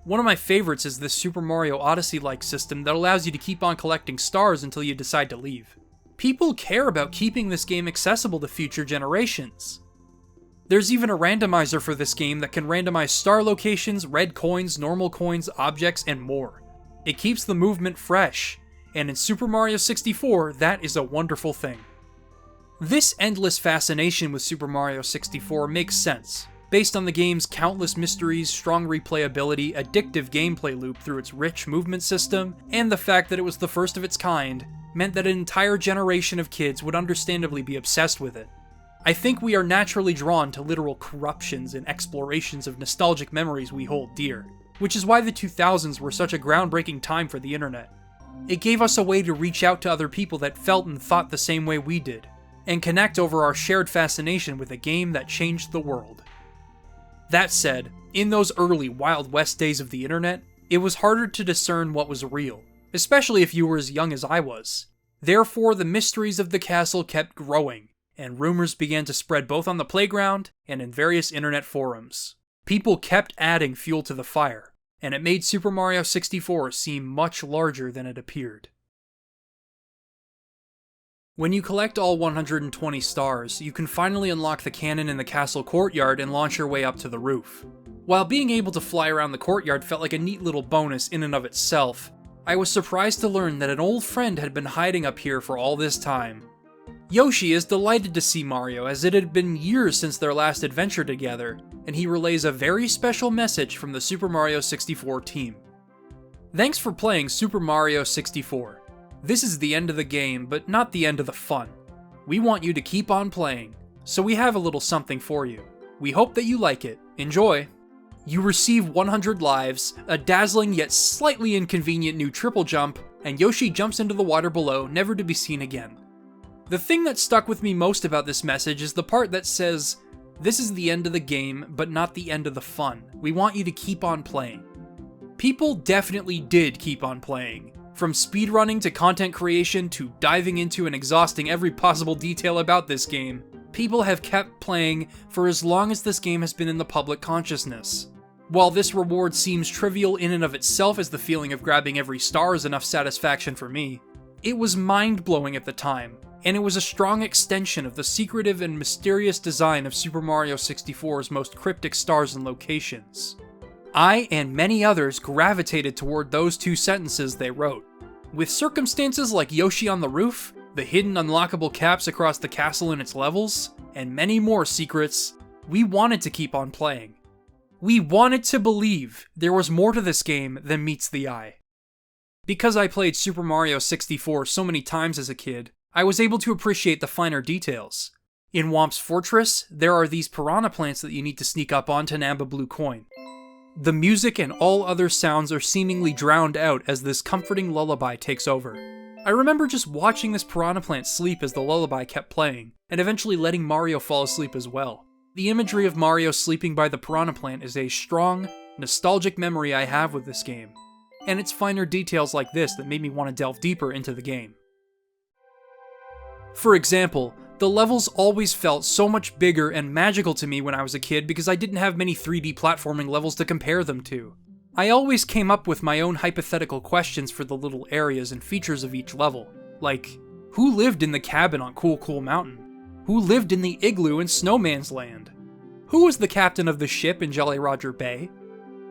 [SPEAKER 1] One of my favorites is this Super Mario Odyssey-like system that allows you to keep on collecting stars until you decide to leave. People care about keeping this game accessible to future generations. There's even a randomizer for this game that can randomize star locations, red coins, normal coins, objects, and more. It keeps the movement fresh, and in Super Mario 64, that is a wonderful thing. This endless fascination with Super Mario 64 makes sense, based on the game's countless mysteries, strong replayability, addictive gameplay loop through its rich movement system, and the fact that it was the first of its kind, meant that an entire generation of kids would understandably be obsessed with it. I think we are naturally drawn to literal corruptions and explorations of nostalgic memories we hold dear, which is why the 2000s were such a groundbreaking time for the internet. It gave us a way to reach out to other people that felt and thought the same way we did, and connect over our shared fascination with a game that changed the world. That said, in those early Wild West days of the internet, it was harder to discern what was real, especially if you were as young as I was. Therefore, the mysteries of the castle kept growing, and rumors began to spread both on the playground and in various internet forums. People kept adding fuel to the fire, and it made Super Mario 64 seem much larger than it appeared. When you collect all 120 stars, you can finally unlock the cannon in the castle courtyard and launch your way up to the roof. While being able to fly around the courtyard felt like a neat little bonus in and of itself, I was surprised to learn that an old friend had been hiding up here for all this time. Yoshi is delighted to see Mario, as it had been years since their last adventure together, and he relays a very special message from the Super Mario 64 team. Thanks for playing Super Mario 64. This is the end of the game, but not the end of the fun. We want you to keep on playing, so we have a little something for you. We hope that you like it. Enjoy! You receive 100 lives, a dazzling yet slightly inconvenient new triple jump, and Yoshi jumps into the water below, never to be seen again. The thing that stuck with me most about this message is the part that says, "This is the end of the game, but not the end of the fun. We want you to keep on playing." People definitely did keep on playing. From speedrunning to content creation to diving into and exhausting every possible detail about this game, people have kept playing for as long as this game has been in the public consciousness. While this reward seems trivial in and of itself as the feeling of grabbing every star is enough satisfaction for me, it was mind-blowing at the time, and it was a strong extension of the secretive and mysterious design of Super Mario 64's most cryptic stars and locations. I and many others gravitated toward those two sentences they wrote. With circumstances like Yoshi on the roof, the hidden unlockable caps across the castle and its levels, and many more secrets, we wanted to keep on playing. We wanted to believe there was more to this game than meets the eye. Because I played Super Mario 64 so many times as a kid, I was able to appreciate the finer details. In Whomp's Fortress, there are these piranha plants that you need to sneak up on to nab a blue coin. The music and all other sounds are seemingly drowned out as this comforting lullaby takes over. I remember just watching this piranha plant sleep as the lullaby kept playing, and eventually letting Mario fall asleep as well. The imagery of Mario sleeping by the piranha plant is a strong, nostalgic memory I have with this game, and it's finer details like this that made me want to delve deeper into the game. For example, the levels always felt so much bigger and magical to me when I was a kid because I didn't have many 3D platforming levels to compare them to. I always came up with my own hypothetical questions for the little areas and features of each level, like, who lived in the cabin on Cool Cool Mountain? Who lived in the igloo in Snowman's Land? Who was the captain of the ship in Jolly Roger Bay?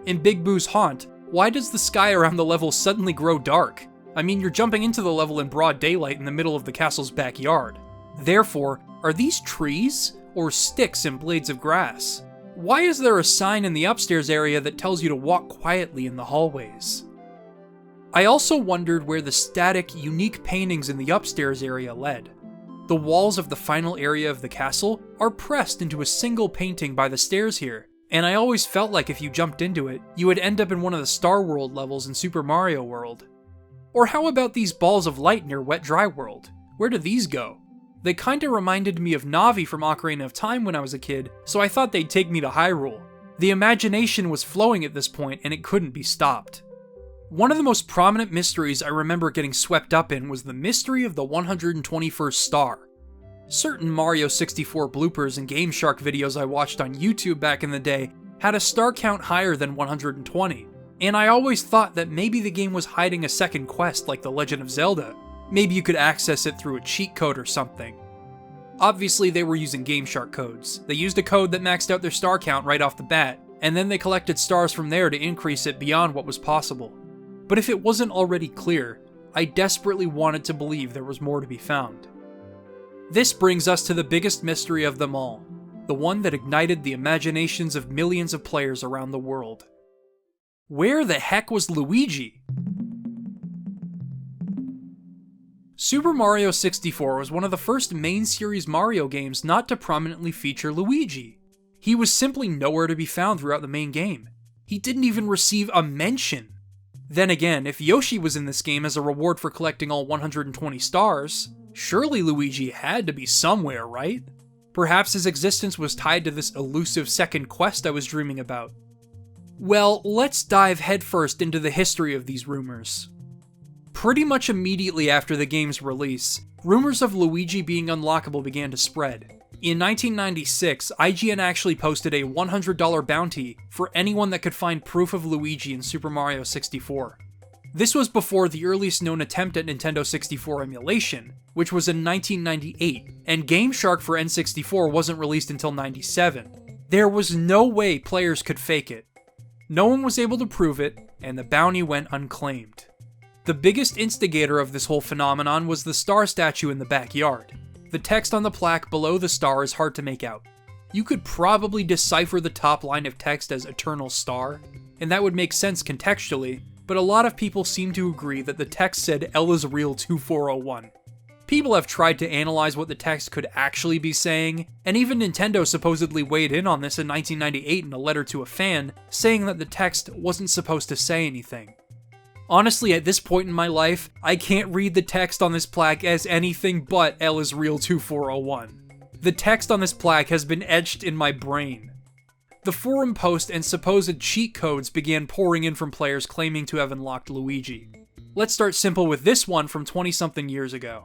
[SPEAKER 1] In Big Boo's Haunt, why does the sky around the level suddenly grow dark? I mean, you're jumping into the level in broad daylight in the middle of the castle's backyard. Therefore, are these trees or sticks and blades of grass? Why is there a sign in the upstairs area that tells you to walk quietly in the hallways? I also wondered where the static, unique paintings in the upstairs area led. The walls of the final area of the castle are pressed into a single painting by the stairs here, and I always felt like if you jumped into it, you would end up in one of the Star World levels in Super Mario World. Or how about these balls of light near Wet Dry World? Where do these go? They kinda reminded me of Navi from Ocarina of Time when I was a kid, so I thought they'd take me to Hyrule. The imagination was flowing at this point, and it couldn't be stopped. One of the most prominent mysteries I remember getting swept up in was the mystery of the 121st star. Certain Mario 64 bloopers and Game Shark videos I watched on YouTube back in the day had a star count higher than 120, and I always thought that maybe the game was hiding a second quest like The Legend of Zelda. Maybe you could access it through a cheat code or something. Obviously they were using Game Shark codes. They used a code that maxed out their star count right off the bat, and then they collected stars from there to increase it beyond what was possible. But if it wasn't already clear, I desperately wanted to believe there was more to be found. This brings us to the biggest mystery of them all, the one that ignited the imaginations of millions of players around the world. Where the heck was Luigi? Super Mario 64 was one of the first main series Mario games not to prominently feature Luigi. He was simply nowhere to be found throughout the main game. He didn't even receive a mention. Then again, if Yoshi was in this game as a reward for collecting all 120 stars, surely Luigi had to be somewhere, right? Perhaps his existence was tied to this elusive second quest I was dreaming about. Well, let's dive headfirst into the history of these rumors. Pretty much immediately after the game's release, rumors of Luigi being unlockable began to spread. In 1996, IGN actually posted a $100 bounty for anyone that could find proof of Luigi in Super Mario 64. This was before the earliest known attempt at Nintendo 64 emulation, which was in 1998, and Game Shark for N64 wasn't released until 97. There was no way players could fake it. No one was able to prove it, and the bounty went unclaimed. The biggest instigator of this whole phenomenon was the star statue in the backyard. The text on the plaque below the star is hard to make out. You could probably decipher the top line of text as Eternal Star, and that would make sense contextually, but a lot of people seem to agree that the text said L is real 2401. People have tried to analyze what the text could actually be saying, and even Nintendo supposedly weighed in on this in 1998 in a letter to a fan, saying that the text wasn't supposed to say anything. Honestly, at this point in my life, I can't read the text on this plaque as anything but L is real 2401. The text on this plaque has been etched in my brain. The forum post and supposed cheat codes began pouring in from players claiming to have unlocked Luigi. Let's start simple with this one from 20-something years ago.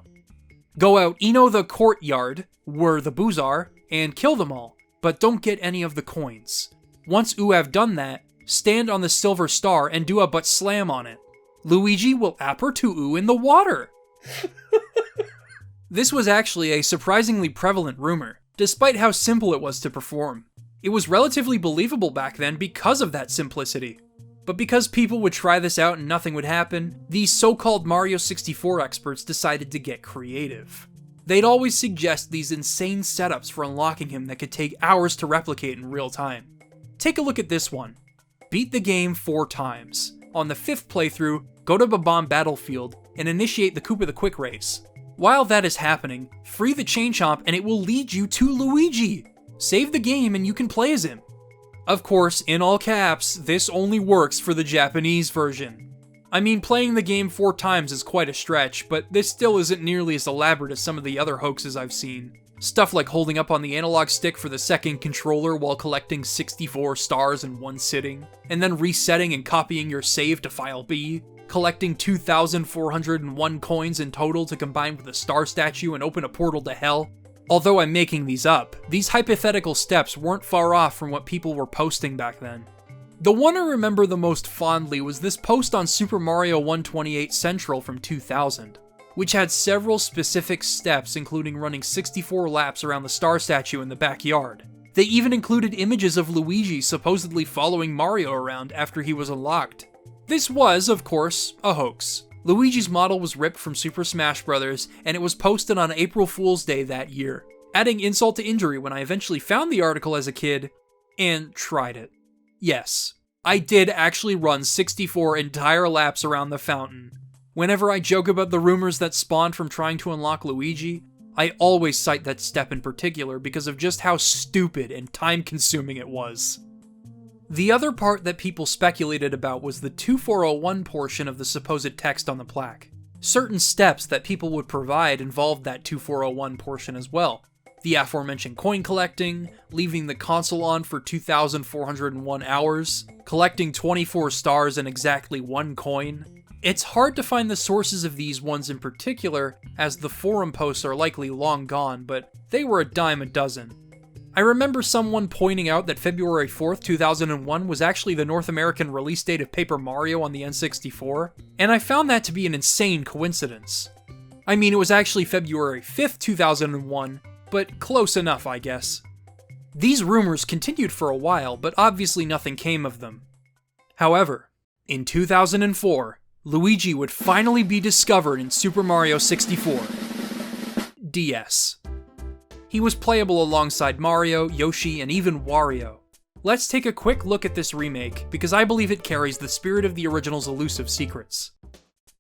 [SPEAKER 1] Go out Eno the courtyard, where the boos are, and kill them all, but don't get any of the coins. Once you have done that, stand on the silver star and do a butt slam on it. Luigi will apper to oo in the water. This was actually a surprisingly prevalent rumor, despite how simple it was to perform. It was relatively believable back then because of that simplicity. But because people would try this out and nothing would happen, these so-called Mario 64 experts decided to get creative. They'd always suggest these insane setups for unlocking him that could take hours to replicate in real time. Take a look at this one. Beat the game 4 times. On the 5th playthrough, go to Bob-omb Battlefield and initiate the Koopa the Quick Race. While that is happening, free the Chain Chomp and it will lead you to Luigi. Save the game and you can play as him. Of course, in all caps, this only works for the Japanese version. I mean, playing the game 4 times is quite a stretch, but this still isn't nearly as elaborate as some of the other hoaxes I've seen. Stuff like holding up on the analog stick for the second controller while collecting 64 stars in one sitting, and then resetting and copying your save to file B, collecting 2,401 coins in total to combine with a star statue and open a portal to hell. Although I'm making these up, these hypothetical steps weren't far off from what people were posting back then. The one I remember the most fondly was this post on Super Mario 128 Central from 2000, which had several specific steps including running 64 laps around the star statue in the backyard. They even included images of Luigi supposedly following Mario around after he was unlocked. This was, of course, a hoax. Luigi's model was ripped from Super Smash Bros., and it was posted on April Fool's Day that year, adding insult to injury when I eventually found the article as a kid and tried it. Yes, I did actually run 64 entire laps around the fountain. Whenever I joke about the rumors that spawned from trying to unlock Luigi, I always cite that step in particular because of just how stupid and time-consuming it was. The other part that people speculated about was the 2401 portion of the supposed text on the plaque. Certain steps that people would provide involved that 2401 portion as well. The aforementioned coin collecting, leaving the console on for 2,401 hours, collecting 24 stars and exactly 1 coin. It's hard to find the sources of these ones in particular, as the forum posts are likely long gone, but they were a dime a dozen. I remember someone pointing out that February 4th, 2001 was actually the North American release date of Paper Mario on the N64, and I found that to be an insane coincidence. I mean, it was actually February 5th, 2001, but close enough, I guess. These rumors continued for a while, but obviously nothing came of them. However, in 2004, Luigi would finally be discovered in Super Mario 64 DS. He was playable alongside Mario, Yoshi, and even Wario. Let's take a quick look at this remake, because I believe it carries the spirit of the original's elusive secrets.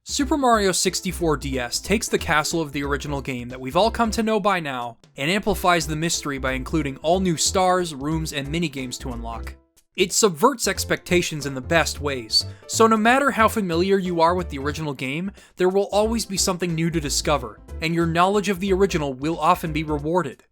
[SPEAKER 1] Super Mario 64 DS takes the castle of the original game that we've all come to know by now, and amplifies the mystery by including all new stars, rooms, and minigames to unlock. It subverts expectations in the best ways, so no matter how familiar you are with the original game, there will always be something new to discover, and your knowledge of the original will often be rewarded.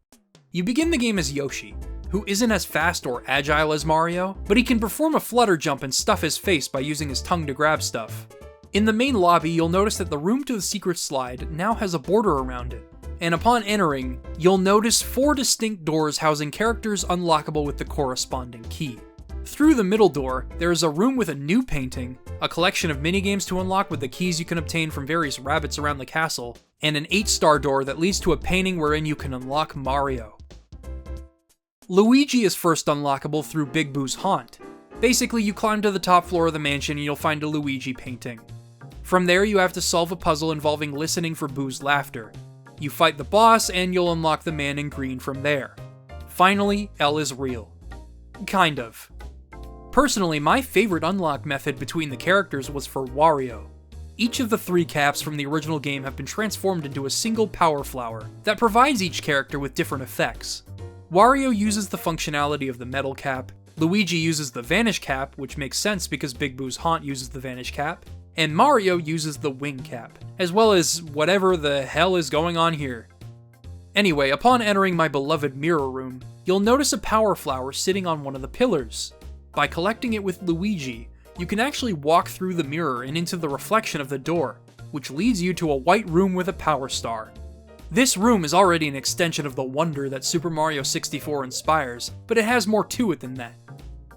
[SPEAKER 1] You begin the game as Yoshi, who isn't as fast or agile as Mario, but he can perform a flutter jump and stuff his face by using his tongue to grab stuff. In the main lobby, you'll notice that the room to the secret slide now has a border around it, and upon entering, you'll notice 4 distinct doors housing characters unlockable with the corresponding key. Through the middle door, there is a room with a new painting, a collection of minigames to unlock with the keys you can obtain from various rabbits around the castle, and an 8-star door that leads to a painting wherein you can unlock Mario. Luigi is first unlockable through Big Boo's haunt. Basically, you climb to the top floor of the mansion and you'll find a Luigi painting. From there, you have to solve a puzzle involving listening for Boo's laughter. You fight the boss and you'll unlock the man in green from there. Finally, L is real. Kind of. Personally, my favorite unlock method between the characters was for Wario. Each of the 3 caps from the original game have been transformed into a single power flower that provides each character with different effects. Wario uses the functionality of the metal cap, Luigi uses the vanish cap, which makes sense because Big Boo's haunt uses the vanish cap, and Mario uses the wing cap, as well as whatever the hell is going on here. Anyway, upon entering my beloved mirror room, you'll notice a power flower sitting on one of the pillars. By collecting it with Luigi, you can actually walk through the mirror and into the reflection of the door, which leads you to a white room with a power star. This room is already an extension of the wonder that Super Mario 64 inspires, but it has more to it than that.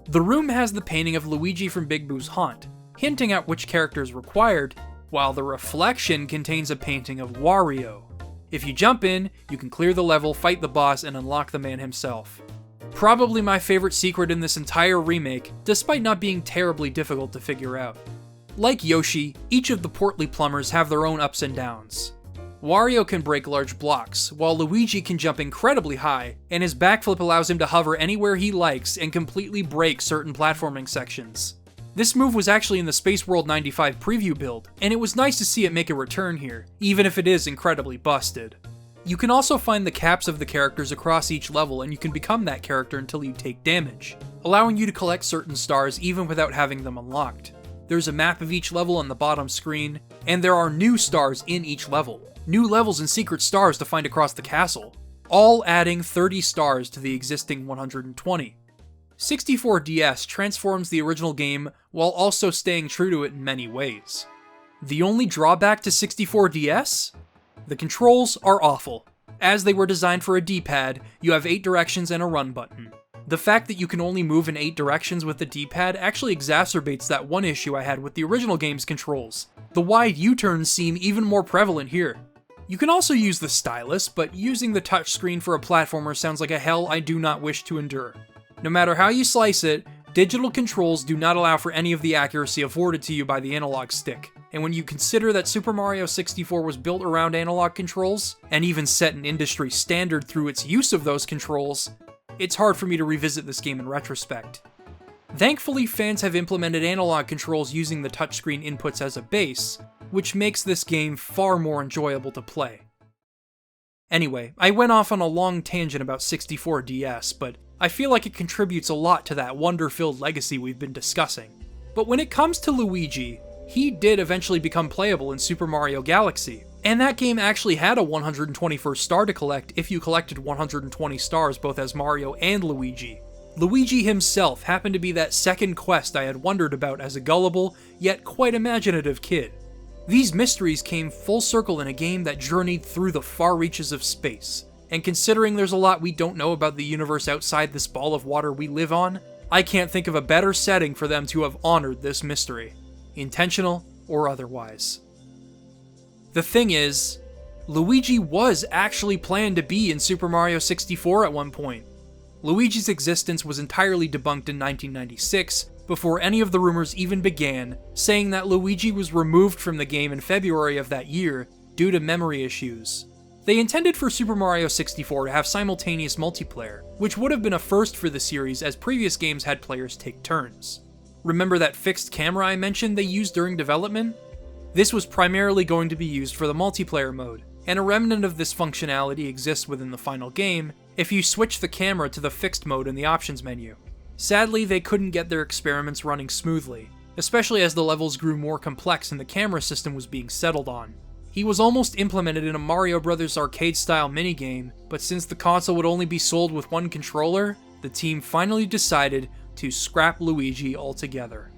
[SPEAKER 1] The room has the painting of Luigi from Big Boo's haunt, hinting at which character is required, while the reflection contains a painting of Wario. If you jump in, you can clear the level, fight the boss, and unlock the man himself. Probably my favorite secret in this entire remake, despite not being terribly difficult to figure out. Like Yoshi, each of the portly plumbers have their own ups and downs. Wario can break large blocks, while Luigi can jump incredibly high, and his backflip allows him to hover anywhere he likes and completely break certain platforming sections. This move was actually in the Space World 95 preview build, and it was nice to see it make a return here, even if it is incredibly busted. You can also find the caps of the characters across each level, and you can become that character until you take damage, allowing you to collect certain stars even without having them unlocked. There's a map of each level on the bottom screen, and there are new stars in each level. New levels and secret stars to find across the castle, all adding 30 stars to the existing 120. 64DS transforms the original game while also staying true to it in many ways. The only drawback to 64DS? The controls are awful. As they were designed for a D-pad, you have 8 directions and a run button. The fact that you can only move in 8 directions with the D-pad actually exacerbates that one issue I had with the original game's controls. The wide U-turns seem even more prevalent here. You can also use the stylus, but using the touchscreen for a platformer sounds like a hell I do not wish to endure. No matter how you slice it, digital controls do not allow for any of the accuracy afforded to you by the analog stick. And when you consider that Super Mario 64 was built around analog controls, and even set an industry standard through its use of those controls, it's hard for me to revisit this game in retrospect. Thankfully, fans have implemented analog controls using the touchscreen inputs as a base, which makes this game far more enjoyable to play. Anyway, I went off on a long tangent about 64DS, but I feel like it contributes a lot to that wonder-filled legacy we've been discussing. But when it comes to Luigi, he did eventually become playable in Super Mario Galaxy, and that game actually had a 121st star to collect if you collected 120 stars both as Mario and Luigi. Luigi himself happened to be that second quest I had wondered about as a gullible, yet quite imaginative kid. These mysteries came full circle in a game that journeyed through the far reaches of space, and considering there's a lot we don't know about the universe outside this ball of water we live on, I can't think of a better setting for them to have honored this mystery, intentional or otherwise. The thing is, Luigi was actually planned to be in Super Mario 64 at one point. Luigi's existence was entirely debunked in 1996, before any of the rumors even began, saying that Luigi was removed from the game in February of that year due to memory issues. They intended for Super Mario 64 to have simultaneous multiplayer, which would have been a first for the series as previous games had players take turns. Remember that fixed camera I mentioned they used during development? This was primarily going to be used for the multiplayer mode, and a remnant of this functionality exists within the final game if you switch the camera to the fixed mode in the options menu. Sadly, they couldn't get their experiments running smoothly, especially as the levels grew more complex and the camera system was being settled on. He was almost implemented in a Mario Bros. Arcade-style minigame, but since the console would only be sold with one controller, the team finally decided to scrap Luigi altogether.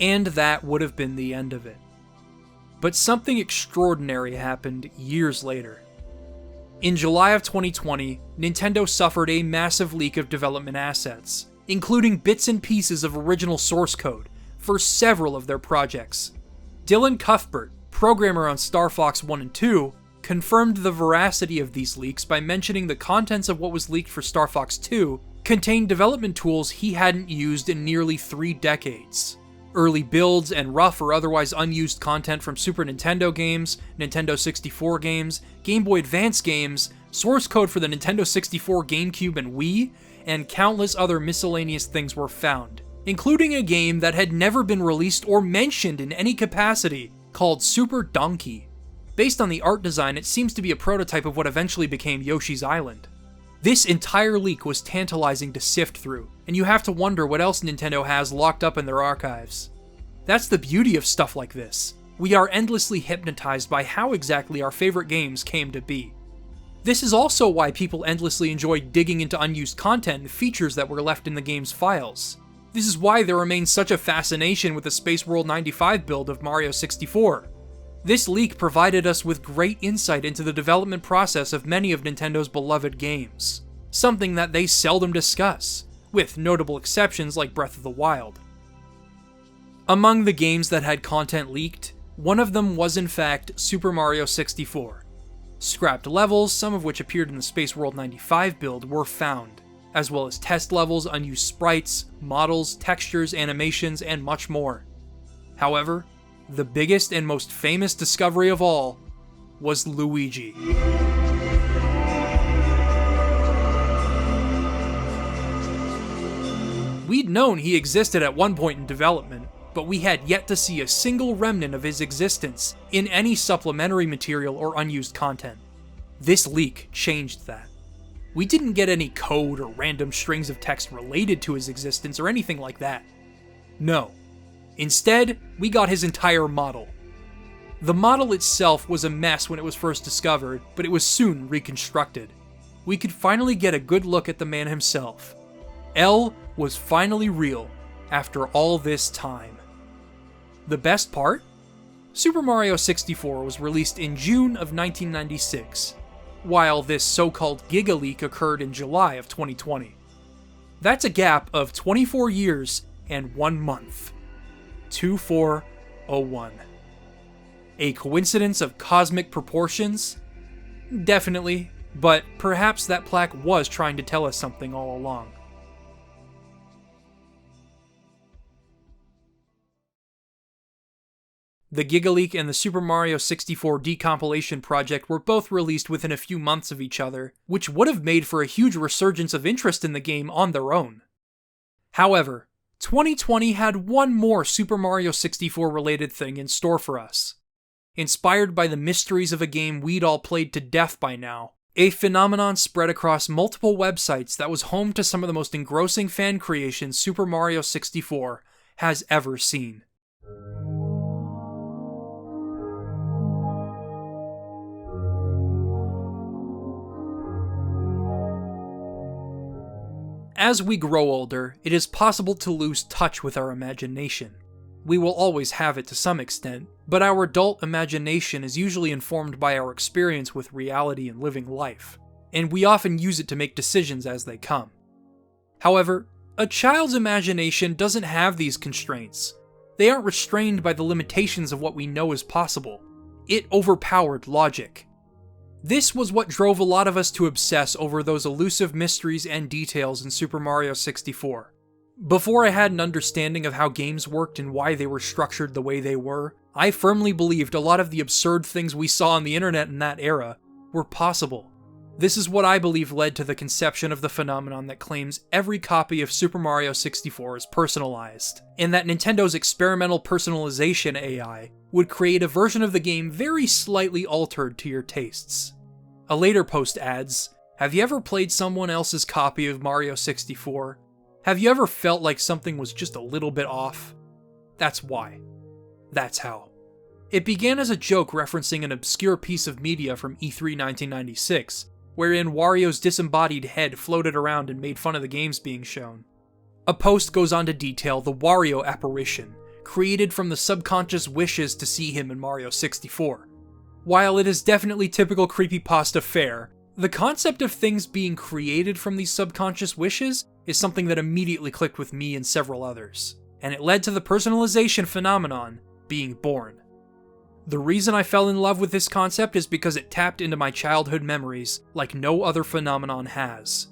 [SPEAKER 1] And that would have been the end of it. But something extraordinary happened years later. In July of 2020, Nintendo suffered a massive leak of development assets, including bits and pieces of original source code for several of their projects. Dylan Cuthbert, programmer on Star Fox 1 and 2, confirmed the veracity of these leaks by mentioning the contents of what was leaked for Star Fox 2 contained development tools he hadn't used in nearly 3 decades. Early builds and rough or otherwise unused content from Super Nintendo games, Nintendo 64 games, Game Boy Advance games, source code for the Nintendo 64, GameCube, and Wii, and countless other miscellaneous things were found, including a game that had never been released or mentioned in any capacity, called Super Donkey. Based on the art design, it seems to be a prototype of what eventually became Yoshi's Island. This entire leak was tantalizing to sift through, and you have to wonder what else Nintendo has locked up in their archives. That's the beauty of stuff like this. We are endlessly hypnotized by how exactly our favorite games came to be. This is also why people endlessly enjoy digging into unused content and features that were left in the game's files. This is why there remains such a fascination with the Space World 95 build of Mario 64. This leak provided us with great insight into the development process of many of Nintendo's beloved games, something that they seldom discuss, with notable exceptions like Breath of the Wild. Among the games that had content leaked, one of them was in fact Super Mario 64. Scrapped levels, some of which appeared in the Space World 95 build, were found, as well as test levels, unused sprites, models, textures, animations, and much more. However, the biggest and most famous discovery of all was Luigi. We'd known he existed at one point in development, but we had yet to see a single remnant of his existence in any supplementary material or unused content. This leak changed that. We didn't get any code or random strings of text related to his existence or anything like that. No. Instead, we got his entire model. The model itself was a mess when it was first discovered, but it was soon reconstructed. We could finally get a good look at the man himself. L was finally real, after all this time. The best part? Super Mario 64 was released in June of 1996, while this so-called Giga Leak occurred in July of 2020. That's a gap of 24 years and 1 month. 2401. A coincidence of cosmic proportions? Definitely, but perhaps that plaque was trying to tell us something all along. The Giga Leak and the Super Mario 64 decompilation project were both released within a few months of each other, which would have made for a huge resurgence of interest in the game on their own. However, 2020 had one more Super Mario 64 related thing in store for us. Inspired by the mysteries of a game we'd all played to death by now, a phenomenon spread across multiple websites that was home to some of the most engrossing fan creations Super Mario 64 has ever seen. As we grow older, it is possible to lose touch with our imagination. We will always have it to some extent, but our adult imagination is usually informed by our experience with reality and living life, and we often use it to make decisions as they come. However, a child's imagination doesn't have these constraints. They aren't restrained by the limitations of what we know is possible. It overpowered logic. This was what drove a lot of us to obsess over those elusive mysteries and details in Super Mario 64. Before I had an understanding of how games worked and why they were structured the way they were, I firmly believed a lot of the absurd things we saw on the internet in that era were possible. This is what I believe led to the conception of the phenomenon that claims every copy of Super Mario 64 is personalized, and that Nintendo's experimental personalization AI would create a version of the game very slightly altered to your tastes. A later post adds, "Have you ever played someone else's copy of Mario 64? Have you ever felt like something was just a little bit off? That's why. That's how." It began as a joke referencing an obscure piece of media from E3 1996, wherein Wario's disembodied head floated around and made fun of the games being shown. A post goes on to detail the Wario apparition, created from the subconscious wishes to see him in Mario 64. While it is definitely typical creepypasta fare, the concept of things being created from these subconscious wishes is something that immediately clicked with me and several others, and it led to the personalization phenomenon being born. The reason I fell in love with this concept is because it tapped into my childhood memories like no other phenomenon has.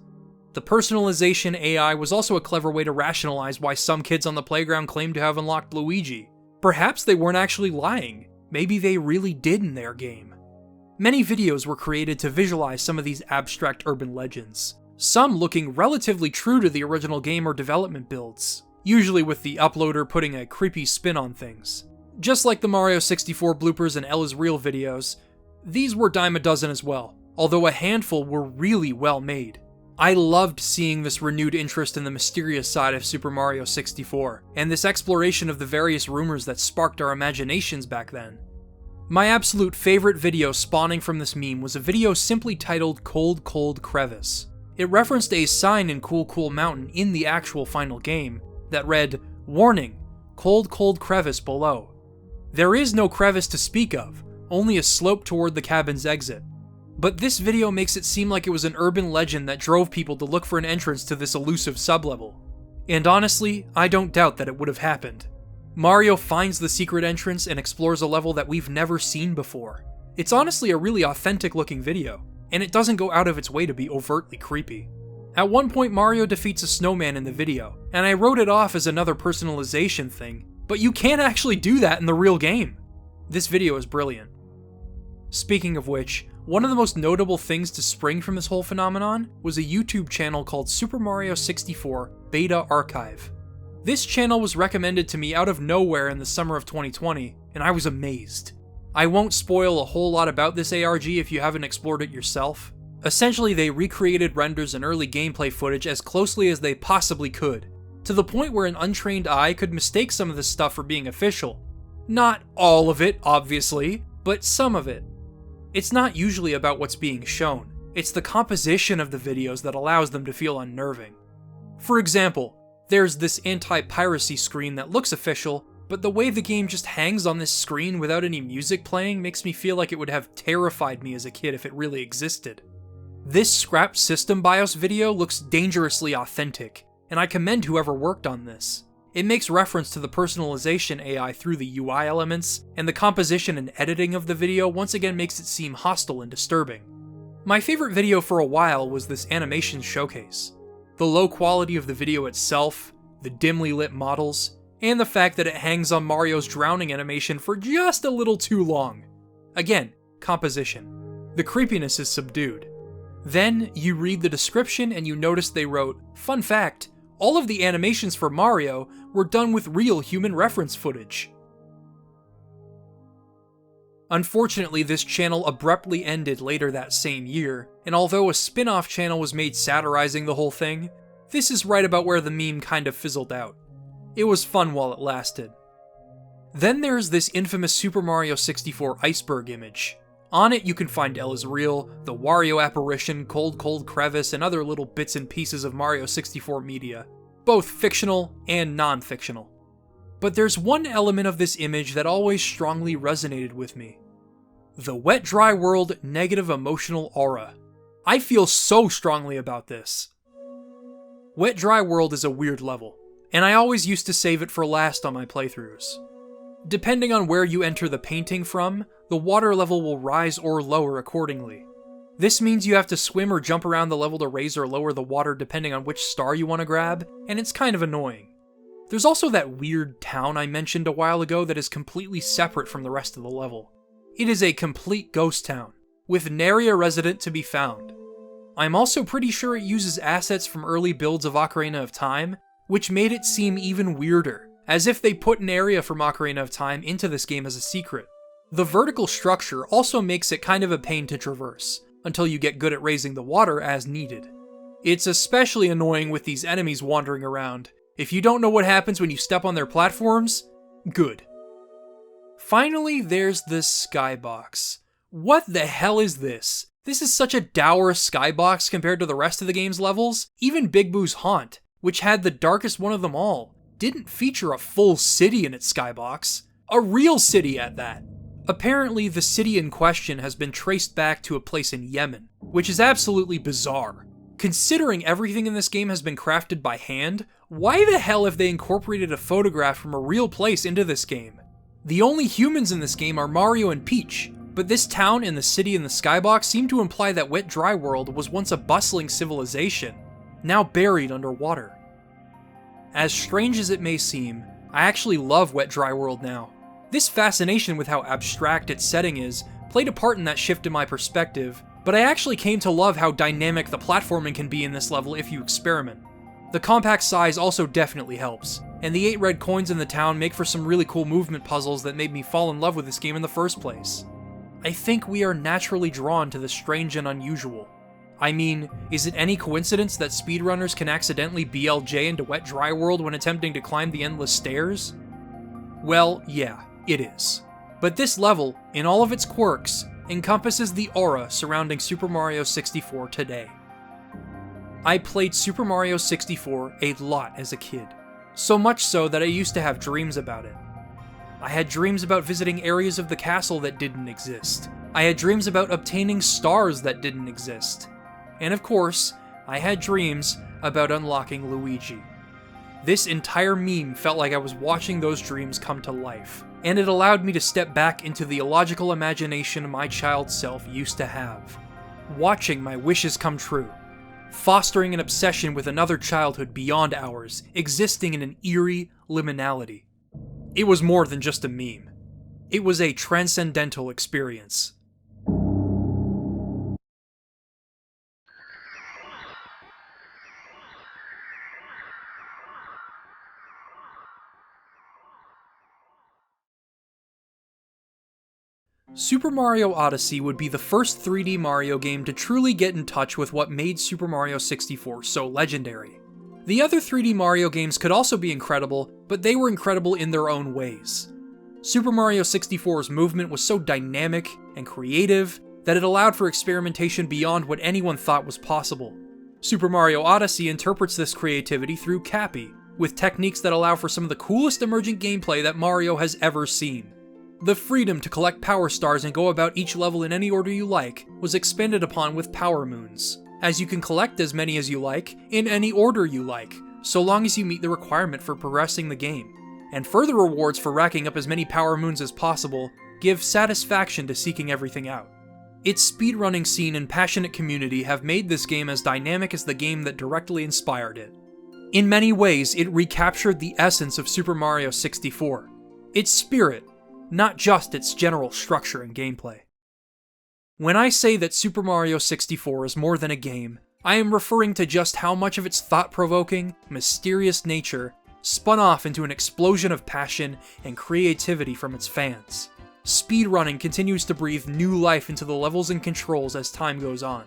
[SPEAKER 1] The personalization AI was also a clever way to rationalize why some kids on the playground claimed to have unlocked Luigi. Perhaps they weren't actually lying. Maybe they really did in their game. Many videos were created to visualize some of these abstract urban legends, some looking relatively true to the original game or development builds, usually with the uploader putting a creepy spin on things. Just like the Mario 64 bloopers and Ella's Real videos, these were dime a dozen as well, although a handful were really well made. I loved seeing this renewed interest in the mysterious side of Super Mario 64, and this exploration of the various rumors that sparked our imaginations back then. My absolute favorite video spawning from this meme was a video simply titled Cold Cold Crevice. It referenced a sign in Cool Cool Mountain in the actual final game that read, "Warning, Cold Cold Crevice below." There is no crevice to speak of, only a slope toward the cabin's exit. But this video makes it seem like it was an urban legend that drove people to look for an entrance to this elusive sublevel. And honestly, I don't doubt that it would have happened. Mario finds the secret entrance and explores a level that we've never seen before. It's honestly a really authentic looking video, and it doesn't go out of its way to be overtly creepy. At one point, Mario defeats a snowman in the video, and I wrote it off as another personalization thing, but you can't actually do that in the real game. This video is brilliant. Speaking of which, one of the most notable things to spring from this whole phenomenon was a YouTube channel called Super Mario 64 Beta Archive. This channel was recommended to me out of nowhere in the summer of 2020, and I was amazed. I won't spoil a whole lot about this ARG if you haven't explored it yourself. Essentially, they recreated renders and early gameplay footage as closely as they possibly could, to the point where an untrained eye could mistake some of this stuff for being official. Not all of it, obviously, but some of it. It's not usually about what's being shown, it's the composition of the videos that allows them to feel unnerving. For example, there's this anti-piracy screen that looks official, but the way the game just hangs on this screen without any music playing makes me feel like it would have terrified me as a kid if it really existed. This scrapped system BIOS video looks dangerously authentic, and I commend whoever worked on this. It makes reference to the personalization AI through the UI elements, and the composition and editing of the video once again makes it seem hostile and disturbing. My favorite video for a while was this animation showcase. The low quality of the video itself, the dimly lit models, and the fact that it hangs on Mario's drowning animation for just a little too long. Again, composition. The creepiness is subdued. Then, you read the description and you notice they wrote, "Fun fact, all of the animations for Mario were done with real human reference footage. Unfortunately, this channel abruptly ended later that same year, and although a spin-off channel was made satirizing the whole thing, this is right about where the meme kind of fizzled out. It was fun while it lasted. Then there's this infamous Super Mario 64 iceberg image. On it you can find El is Real, the Wario apparition, Cold Cold Crevice, and other little bits and pieces of Mario 64 media, both fictional and non-fictional. But there's one element of this image that always strongly resonated with me. The wet dry world negative emotional aura. I feel so strongly about this. Wet dry world is a weird level, and I always used to save it for last on my playthroughs. Depending on where you enter the painting from, the water level will rise or lower accordingly. This means you have to swim or jump around the level to raise or lower the water depending on which star you want to grab, and it's kind of annoying. There's also that weird town I mentioned a while ago that is completely separate from the rest of the level. It is a complete ghost town, with nary a resident to be found. I'm also pretty sure it uses assets from early builds of Ocarina of Time, which made it seem even weirder, as if they put an area from Ocarina of Time into this game as a secret. The vertical structure also makes it kind of a pain to traverse, until you get good at raising the water as needed. It's especially annoying with these enemies wandering around. If you don't know what happens when you step on their platforms, good. Finally, there's the skybox. What the hell is this? This is such a dour skybox compared to the rest of the game's levels. Even Big Boo's Haunt, which had the darkest one of them all, didn't feature a full city in its skybox. A real city at that. Apparently, the city in question has been traced back to a place in Yemen, which is absolutely bizarre. Considering everything in this game has been crafted by hand, why the hell have they incorporated a photograph from a real place into this game? The only humans in this game are Mario and Peach, but this town and the city in the skybox seem to imply that Wet Dry World was once a bustling civilization, now buried underwater. As strange as it may seem, I actually love Wet Dry World now. This fascination with how abstract its setting is played a part in that shift in my perspective, but I actually came to love how dynamic the platforming can be in this level if you experiment. The compact size also definitely helps, and the 8 red coins in the town make for some really cool movement puzzles that made me fall in love with this game in the first place. I think we are naturally drawn to the strange and unusual. I mean, is it any coincidence that speedrunners can accidentally BLJ into Wet Dry World when attempting to climb the endless stairs? Well, yeah, it is. But this level, in all of its quirks, encompasses the aura surrounding Super Mario 64 today. I played Super Mario 64 a lot as a kid, so much so that I used to have dreams about it. I had dreams about visiting areas of the castle that didn't exist. I had dreams about obtaining stars that didn't exist. And of course, I had dreams about unlocking Luigi. This entire meme felt like I was watching those dreams come to life, and it allowed me to step back into the illogical imagination my child self used to have, watching my wishes come true, fostering an obsession with another childhood beyond ours, existing in an eerie liminality. It was more than just a meme. It was a transcendental experience. Super Mario Odyssey would be the first 3D Mario game to truly get in touch with what made Super Mario 64 so legendary. The other 3D Mario games could also be incredible, but they were incredible in their own ways. Super Mario 64's movement was so dynamic and creative that it allowed for experimentation beyond what anyone thought was possible. Super Mario Odyssey interprets this creativity through Cappy, with techniques that allow for some of the coolest emergent gameplay that Mario has ever seen. The freedom to collect power stars and go about each level in any order you like was expanded upon with Power Moons, as you can collect as many as you like, in any order you like, so long as you meet the requirement for progressing the game. And further rewards for racking up as many Power Moons as possible give satisfaction to seeking everything out. Its speedrunning scene and passionate community have made this game as dynamic as the game that directly inspired it. In many ways, it recaptured the essence of Super Mario 64. Its spirit, not just its general structure and gameplay. When I say that Super Mario 64 is more than a game, I am referring to just how much of its thought-provoking, mysterious nature spun off into an explosion of passion and creativity from its fans. Speedrunning continues to breathe new life into the levels and controls as time goes on.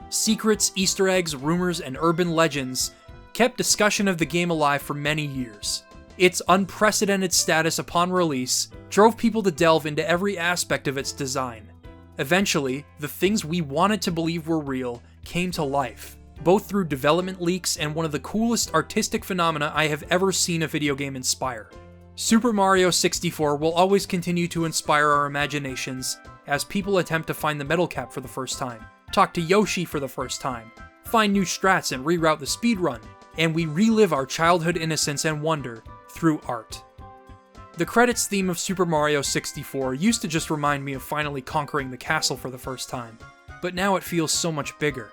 [SPEAKER 1] Secrets, Easter eggs, rumors, and urban legends kept discussion of the game alive for many years. Its unprecedented status upon release drove people to delve into every aspect of its design. Eventually, the things we wanted to believe were real came to life, both through development leaks and one of the coolest artistic phenomena I have ever seen a video game inspire. Super Mario 64 will always continue to inspire our imaginations as people attempt to find the metal cap for the first time, talk to Yoshi for the first time, find new strats and reroute the speedrun, and we relive our childhood innocence and wonder through art. The credits theme of Super Mario 64 used to just remind me of finally conquering the castle for the first time, but now it feels so much bigger.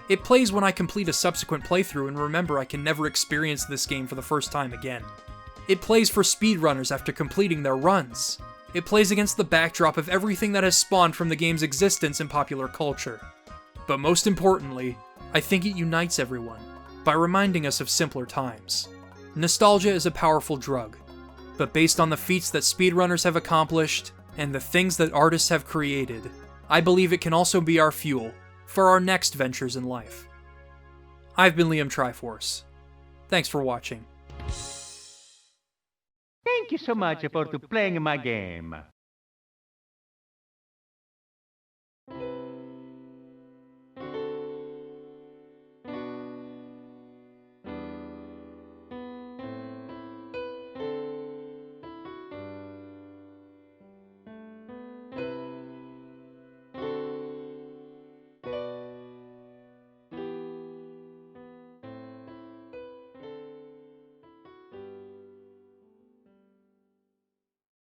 [SPEAKER 1] It plays when I complete a subsequent playthrough and remember I can never experience this game for the first time again. It plays for speedrunners after completing their runs. It plays against the backdrop of everything that has spawned from the game's existence in popular culture. But most importantly, I think it unites everyone by reminding us of simpler times. Nostalgia is a powerful drug, but based on the feats that speedrunners have accomplished and the things that artists have created, I believe it can also be our fuel for our next ventures in life. I've been Liam Triforce. Thanks for watching.
[SPEAKER 5] Thank you so much for playing my game.